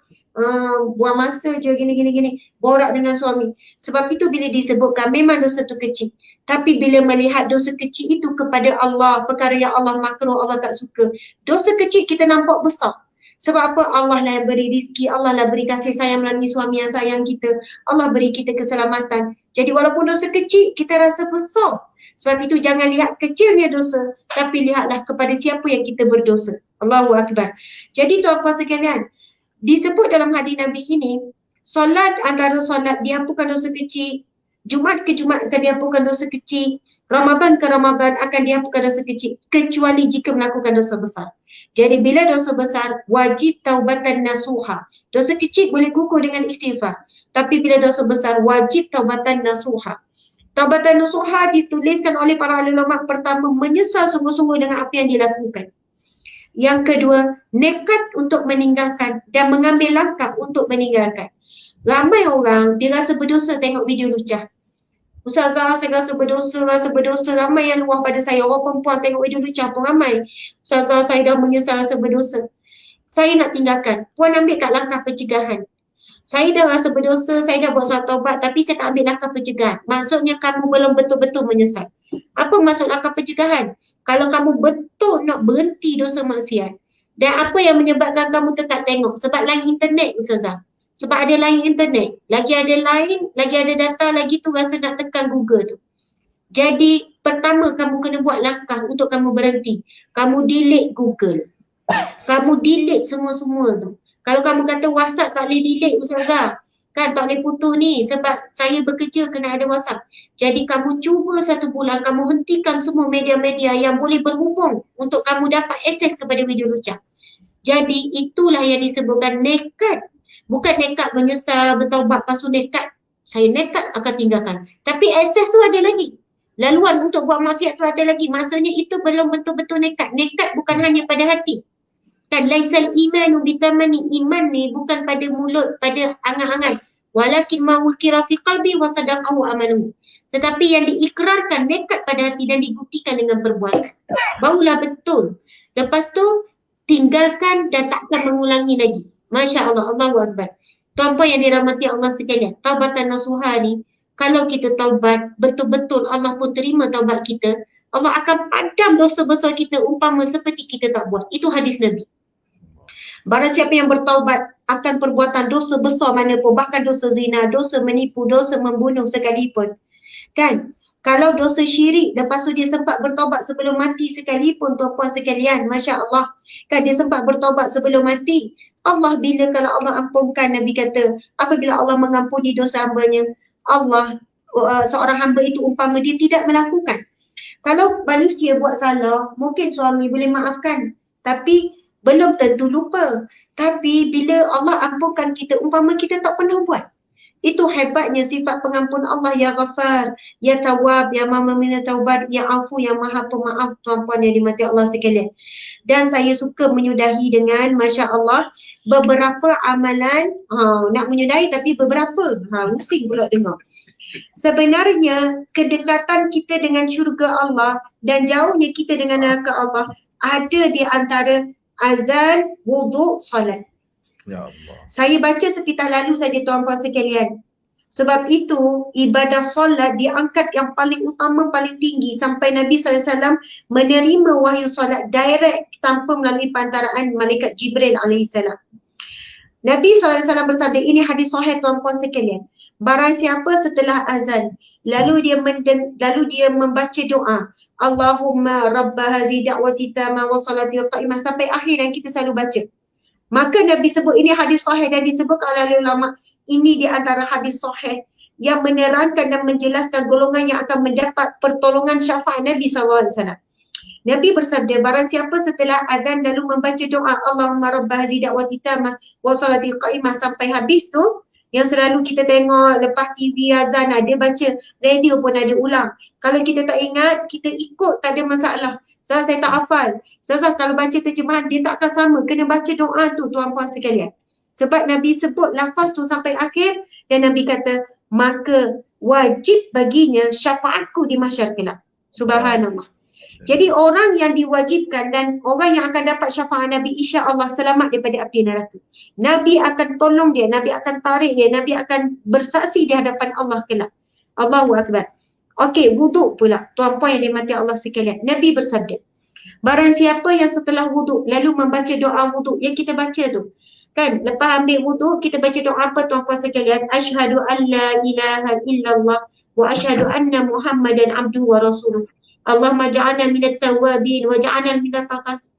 buang masa je gini. Borak dengan suami. Sebab itu bila disebutkan memang dosa tu kecil. Tapi bila melihat dosa kecil itu kepada Allah, perkara yang Allah makruh, Allah tak suka, dosa kecil kita nampak besar. Sebab apa? Allah lah yang beri rizki, Allah lah beri kasih sayang melalui suami yang sayang kita, Allah beri kita keselamatan. Jadi walaupun dosa kecil, kita rasa besar. Sebab itu jangan lihat kecilnya dosa, tapi lihatlah kepada siapa yang kita berdosa. Allahu Akbar. Jadi tuan-puan sekalian, disebut dalam hadis Nabi ini, solat antara solat dihapuskan dosa kecil, Jumaat ke Jumaat akan dihapuskan dosa kecil, Ramadan ke Ramadan akan dihapuskan dosa kecil, kecuali jika melakukan dosa besar. Jadi bila dosa besar, wajib taubatan nasuha. Dosa kecil boleh gugur dengan istighfar. Tapi bila dosa besar, wajib taubatan nasuha. Taubatan nasuha dituliskan oleh para ulama. Pertama, menyesal sungguh-sungguh dengan apa yang dilakukan. Yang kedua, nekat untuk meninggalkan dan mengambil langkah untuk meninggalkan. Ramai orang dia rasa berdosa tengok video lucah. Ustazah, saya rasa berdosa. Ramai yang luar pada saya. Orang perempuan tengok video lucah pun ramai. Ustazah, saya dah menyesal rasa berdosa. Saya nak tinggalkan. Puan ambil kat langkah pencegahan. Saya dah rasa berdosa, saya dah buat surat taubat tapi saya tak ambil langkah pencegahan. Maksudnya kamu belum betul-betul menyesal. Apa maksud langkah pencegahan? Kalau kamu betul nak berhenti dosa maksiat dan apa yang menyebabkan kamu tetap tengok? Sebab line internet, Ustazah. Sebab ada line internet. Lagi ada line, lagi ada data, lagi tu rasa nak tekan Google tu. Jadi pertama kamu kena buat langkah untuk kamu berhenti. Kamu delete Google. Kamu delete semua-semua tu. Kalau kamu kata WhatsApp tak boleh delete, Ustazah, kan tak boleh putus ni sebab saya bekerja kena ada WhatsApp. Jadi kamu cuba 1 bulan, kamu hentikan semua media-media yang boleh berhubung untuk kamu dapat akses kepada video lucah. Jadi itulah yang disebutkan nekat. Bukan nekat menyesal, bertaubat, lepas tu nekat. Saya nekat akan tinggalkan. Tapi akses tu ada lagi. Laluan untuk buat maksiat tu ada lagi. Maksudnya itu belum betul-betul nekat. Nekat bukan hanya pada hati. Kan laisal imanu bitamani, iman ni bukan pada mulut, pada angan-angan. Walakin ma wukira fi qalbi wa sadaqahu amaluhu. Tetapi yang diikrarkan nekat pada hati dan dibuktikan dengan perbuatan. Barulah betul. Lepas tu tinggalkan dan takkan mengulangi lagi. Masya Allah, Allahu Akbar. Tuan-puan yang dirahmati Allah sekalian, taubatan nasuha ni kalau kita taubat betul-betul Allah pun terima taubat kita. Allah akan padam dosa besar kita umpama seperti kita tak buat. Itu hadis Nabi. Barang siapa yang bertaubat akan perbuatan dosa besar mana pun, bahkan dosa zina, dosa menipu, dosa membunuh sekalipun. Kan? Kalau dosa syirik, lepas tu dia sempat bertaubat sebelum mati sekalipun, tuan-puan sekalian, Masya Allah. Kan dia sempat bertaubat sebelum mati. Allah bila kalau Allah ampunkan, Nabi kata, apabila Allah mengampuni dosa hambanya, Allah, seorang hamba itu umpama dia tidak melakukan. Kalau manusia buat salah, mungkin suami boleh maafkan. Tapi belum tentu lupa. Tapi bila Allah ampunkan kita, umpama kita tak pernah buat. Itu hebatnya sifat pengampun Allah, Ya Ghafar, Ya Tawwab, Ya Maha meminta taubat, Ya Afu, yang Maha Pemaaf, tuan-puan yang dimati Allah sekalian. Dan saya suka menyudahi dengan, Masya Allah, beberapa amalan, nak menyudahi tapi beberapa, pusing pula dengar. Sebenarnya kedekatan kita dengan syurga Allah dan jauhnya kita dengan neraka Allah ada di antara azan, wuduk, salat. Ya Allah. Saya baca sepitah lalu saja tuan-puan sekalian. Sebab itu ibadah solat diangkat yang paling utama, paling tinggi sampai Nabi SAW menerima wahyu solat direct tanpa melalui pantaraan malaikat Jibril alaihissalam. Nabi SAW bersabda, ini hadis sahih tuan-puan sekalian. Barang siapa setelah azan lalu dia membaca doa, Allahumma rabba hazi da'wati tamah wa salatil qa'imah sampai akhir yang kita selalu baca. Maka Nabi sebut ini hadis sahih dan disebut oleh ulama ini di antara hadis sahih yang menerangkan dan menjelaskan golongan yang akan mendapat pertolongan syafaat Nabi SAW. Nabi bersabda, barang siapa setelah azan lalu membaca doa Allahumma rabba hazi da'wati tamah wa salatil qa'imah sampai habis tu, yang selalu kita tengok lepas TV azan ada baca, radio pun ada ulang. Kalau kita tak ingat, kita ikut tak ada masalah. Saya tak hafal. Kalau baca terjemahan dia tak akan sama. Kena baca doa tu tuan-puan sekalian. Sebab Nabi sebut lafaz tu sampai akhir dan Nabi kata, maka wajib baginya syafaatku di mahsyar kelak. Subhanallah. Jadi orang yang diwajibkan dan orang yang akan dapat syafaat Nabi, insya-Allah selamat daripada api neraka. Nabi akan tolong dia, Nabi akan tarik dia, Nabi akan bersaksi di hadapan Allah kelak. Allahu Akbar. Okey, wuduk pula. Tuan-puan yang dimati Allah sekalian. Nabi bersabda, barang siapa yang setelah wuduk lalu membaca doa wuduk yang kita baca tu. Kan, lepas ambil wuduk kita baca doa apa tuan-puan sekalian? Asyhadu an la ilaha illallah wa asyhadu anna Muhammadan abduhu wa rasuluh. Allahumma ja'alna minat tawabin wa ja'alna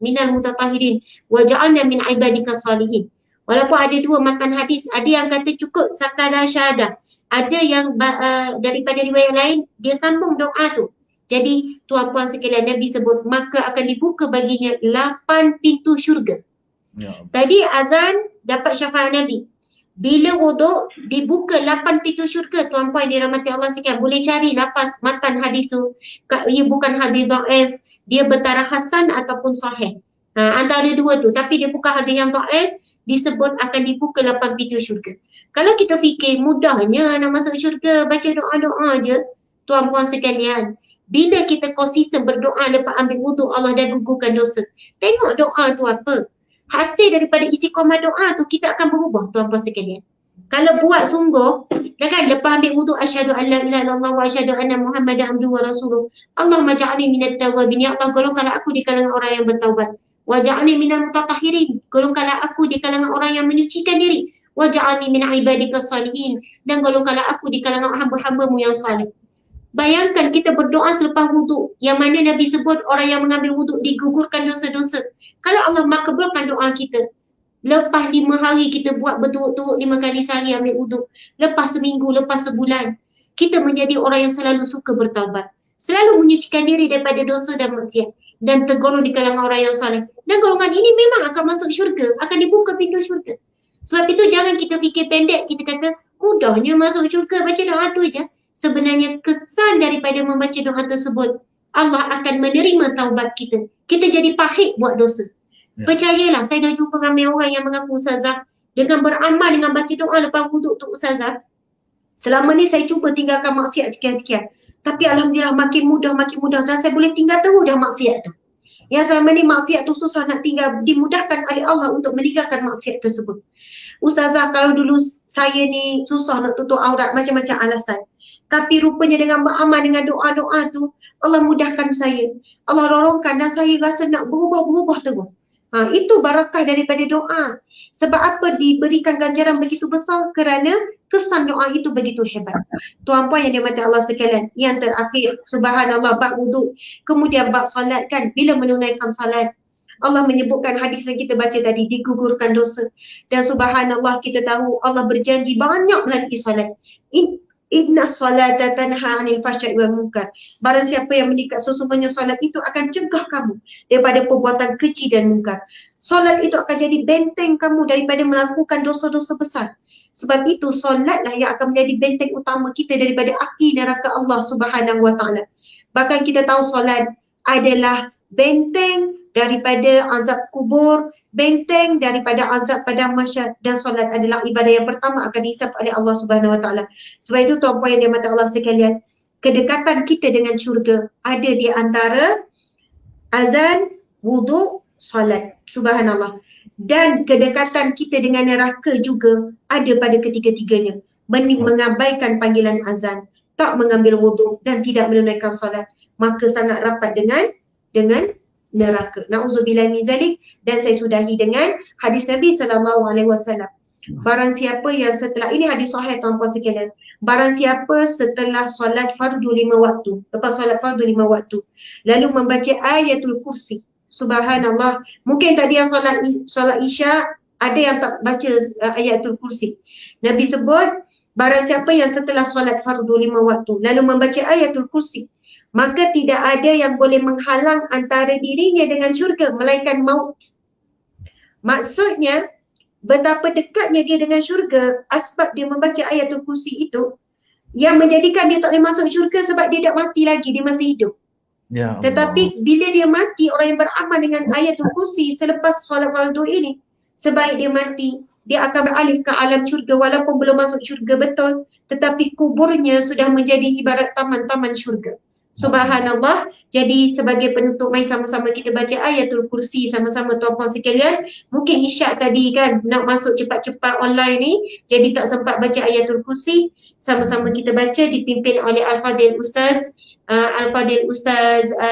minal mutatahhirin wa ja'alna min ibadika salihin. Walaupun ada dua matan hadis, ada yang kata cukup sekadar syahadah, ada yang daripada riwayat lain dia sambung doa tu. Jadi tuan-puan sekalian, Nabi sebut maka akan dibuka baginya 8 pintu syurga. Ya. Tadi azan dapat syafaat Nabi. Bila wuduk, dibuka 8 pintu syurga, tuan-puan dirahmati Allah sekalian. Boleh cari lafaz matan hadis tu. Ia bukan hadis dhaif, dia bertaraf hasan ataupun sahih. Antara dua tu. Tapi dia bukan hadis yang dhaif, disebut akan dibuka 8 pintu syurga. Kalau kita fikir mudahnya nak masuk syurga, baca doa-doa je, tuan-puan sekalian. Bila kita konsisten berdoa lepas ambil wuduk, Allah dah gugurkan dosa. Tengok doa tu apa. Hasil daripada istiqamah doa tu kita akan berubah, tuan-puan sekalian. Kalau buat sungguh, dah kan lepas ambil wuduk, asyhadu an la ilaha illallah wa asyhadu anna Muhammadan abduhu wa rasuluh. Allahumma ja'alni minat tawwabin. Ya Allah, golongkanlah aku di kalangan orang yang bertaubat. Wa ja'alni minal mutatahhirin. Golongkanlah aku di kalangan orang yang menyucikan diri. Wa ja'alni min ibadikas salihin. Dan golongkanlah aku di kalangan hamba-hambamu yang salih. Bayangkan kita berdoa selepas wuduk, yang mana Nabi sebut orang yang mengambil wuduk digugurkan dosa-dosa. Kalau Allah makbulkan doa kita, lepas 5 hari kita buat berturut-turut 5 kali sehari ambil wuduk, lepas seminggu, lepas sebulan, kita menjadi orang yang selalu suka bertaubat, selalu menyucikan diri daripada dosa dan maksiat, dan tergolong di kalangan orang yang soleh. Dan golongan ini memang akan masuk syurga, akan dibuka pintu syurga. Sebab itu jangan kita fikir pendek, kita kata mudahnya masuk syurga, baca doa tu je. Sebenarnya kesan daripada membaca doa tersebut, Allah akan menerima taubat kita. Kita jadi pahit buat dosa. Ya. Percayalah, saya dah jumpa ramai orang yang mengaku ustazah dengan beramal dengan baca doa lepas wuduk tu ustazah. Selama ni saya cuba tinggalkan maksiat sekian-sekian. Tapi alhamdulillah makin mudah dan saya boleh tinggal terus dah maksiat tu. Yang selama ni maksiat tu susah nak tinggal, dimudahkan oleh Allah untuk meninggalkan maksiat tersebut. Ustazah, kalau dulu saya ni susah nak tutup aurat, macam-macam alasan. Tapi rupanya dengan beramal dengan doa-doa tu, Allah mudahkan saya. Allah lorongkan dan saya rasa nak berubah terus. Itu barakah daripada doa. Sebab apa diberikan ganjaran begitu besar? Kerana kesan doa itu begitu hebat. Tuan-puan yang dirahmati Allah sekalian, yang terakhir, subhanallah, bab wuduk, kemudian bab solat kan, bila menunaikan solat, Allah menyebutkan hadis yang kita baca tadi, digugurkan dosa. Dan subhanallah, kita tahu Allah berjanji banyak melalui solat. Inna salata tanha 'anil fahsya'i wal munkar. Barang siapa yang mendekat, sesungguhnya solat itu akan cegah kamu daripada perbuatan keji dan munkar. Solat itu akan jadi benteng kamu daripada melakukan dosa-dosa besar. Sebab itu solatlah yang akan menjadi benteng utama kita daripada api neraka Allah Subhanahu wa taala. Bahkan kita tahu solat adalah benteng daripada azab kubur, benteng daripada azab padang mahsyar, dan solat adalah ibadah yang pertama akan dihisab oleh Allah Subhanahu wa taala. Sebab itu tuan-puan yang dirahmati Allah sekalian, kedekatan kita dengan syurga ada di antara azan, wuduk, solat. Subhanallah. Dan kedekatan kita dengan neraka juga ada pada ketiga-tiganya. Mengabaikan panggilan azan, tak mengambil wuduk dan tidak menunaikan solat, maka sangat rapat dengan neraka. Nauzubillah min zalik. Dan saya sudahi dengan hadis Nabi sallallahu alaihi wasallam. Barang siapa yang setelah, ini hadis sahih tuan-puan sekalian, barang siapa setelah solat fardu 5 waktu, lepas solat fardu 5 waktu, lalu membaca ayatul kursi. Subhanallah. Mungkin tadi yang solat isya ada yang tak baca ayatul kursi. Nabi sebut, barang siapa yang setelah solat fardu 5 waktu lalu membaca ayatul kursi, maka tidak ada yang boleh menghalang antara dirinya dengan syurga melainkan maut. Maksudnya, betapa dekatnya dia dengan syurga asbab dia membaca ayatul kursi itu, yang menjadikan dia tak boleh masuk syurga sebab dia tak mati lagi, dia masih hidup. Ya Allah. Tetapi bila dia mati, orang yang beramal dengan ayatul kursi selepas solat fardu ini, sebaik dia mati, dia akan beralih ke alam syurga walaupun belum masuk syurga betul, tetapi kuburnya sudah menjadi ibarat taman-taman syurga. Subhanallah. Jadi sebagai penutup, mari sama-sama kita baca ayatul kursi sama-sama tuan-puan sekalian. Mungkin isyak tadi kan nak masuk cepat-cepat online ni, jadi tak sempat baca ayatul kursi. Sama-sama kita baca, dipimpin oleh Al-Fadhil Ustaz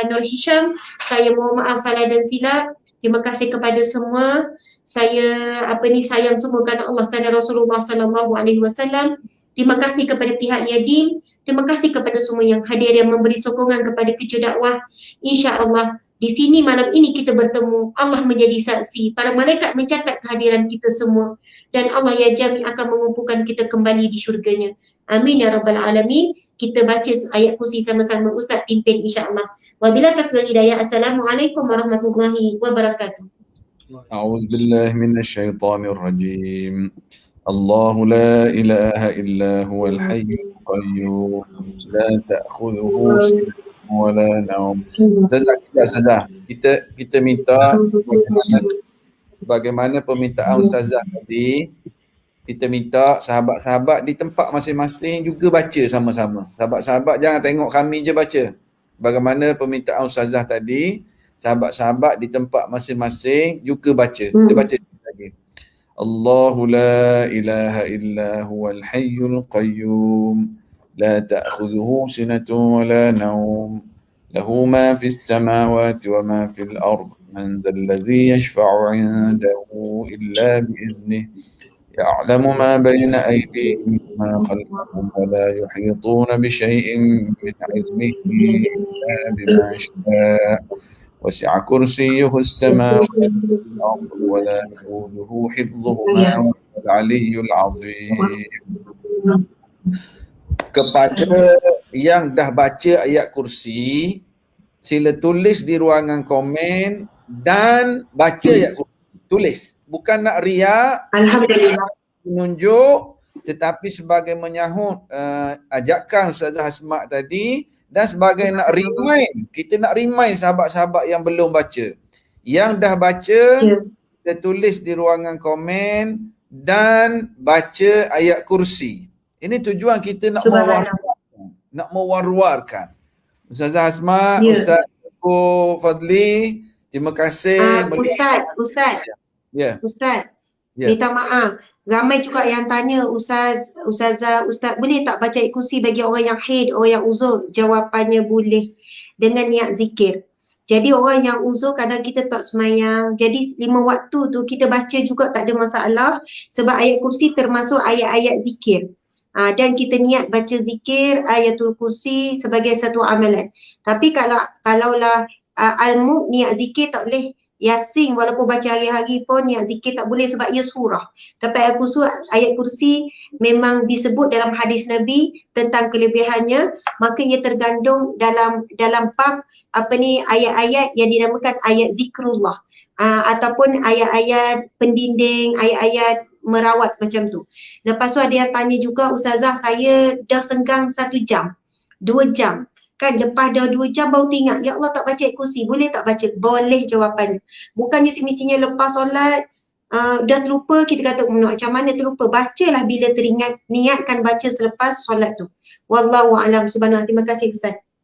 Nur Hisham. Saya mohon maaf salah dan silap. Terima kasih kepada semua. Saya sayang semua kerana Allah, kerana Rasulullah sallallahu alaihi wasallam. Terima kasih kepada pihak Yadim. Terima kasih kepada semua yang hadir yang memberi sokongan kepada kerja dakwah. InsyaAllah di sini malam ini kita bertemu. Allah menjadi saksi. Para malaikat mencatat kehadiran kita semua. Dan Allah ya Jami akan mengumpulkan kita kembali di syurganya. Amin ya Rabbal Alamin. Kita baca ayat kursi sama-sama. Ustaz pimpin insyaAllah. Wabila taufiq wal hidayah. Assalamualaikum warahmatullahi wabarakatuh. A'udzubillahi minasyaitonirrajim. Allahu la ilaha illa huwal hayyul qayyum la ta'khudhuhu sinatun wa la nawm. Ustazah, kita minta sebagaimana permintaan ustazah tadi, kita minta sahabat-sahabat di tempat masing-masing juga baca sama-sama. Sahabat-sahabat jangan tengok kami je baca. Bagaimana permintaan ustazah tadi, sahabat-sahabat di tempat masing-masing juga baca. Kita baca lagi. Allahu la ilaha illa huwal hayyul qayyum la ta'khudhuhu sinatun wa la nawm lahu ma fis samawati wa ma fil ard man dhal ladzi yashfa'u 'indahu illa bi idhnihi يعلم ما بين أيديهم وما خلفهم ولا يحيطون بشيء من علمه إلا بما شاء وسع كرسيه السماوات والأرض ولا يؤوده حفظهما وهو العلي العظيم. Kepada yang dah baca ayat kursi, sila tulis di ruangan komen dan baca ayat kursi. Tulis. Bukan nak riak, Alhamdulillah. menunjuk, tetapi sebagai menyahut ajakan Ustazah Asma tadi dan sebagai nak remind, kita nak remind sahabat-sahabat yang belum baca. Yang dah baca, kita tulis di ruangan komen dan baca ayat kursi. Ini tujuan kita nak mewar-warkan. Ustazah Asma, Ustaz Abu Fadli, terima kasih. Ustaz. Ustaz, minta maaf. Ramai juga yang tanya Ustazah, boleh tak baca ayat kursi bagi orang yang haid, orang yang uzur? Jawapannya boleh dengan niat zikir. Jadi orang yang uzur kadang kita tak semayang. Jadi 5 waktu tu kita baca juga tak ada masalah sebab ayat kursi termasuk ayat-ayat zikir. Dan kita niat baca zikir ayatul kursi sebagai satu amalan. Tapi kalaulah al-mu niat zikir tak boleh. Yasin walaupun baca hari-hari pun niat zikir tak boleh sebab ia surah. Tapi ayat kursi memang disebut dalam hadis Nabi tentang kelebihannya, maka ia tergandung dalam bab ayat-ayat yang dinamakan ayat zikrullah, ataupun ayat-ayat pendinding, ayat-ayat merawat macam tu. Lepas tu ada yang tanya juga, Ustazah saya dah senggang 1 jam, 2 jam. Kan lepas dah 2 jam baru teringat, ya Allah tak baca ayat kursi, boleh tak baca? Boleh jawapannya. Bukannya semestinya lepas solat dah terlupa kita kata macam mana terlupa. Bacalah bila teringat, niatkan baca selepas solat tu. Wallahu a'lam. Subhanallah. Terima kasih Ustaz.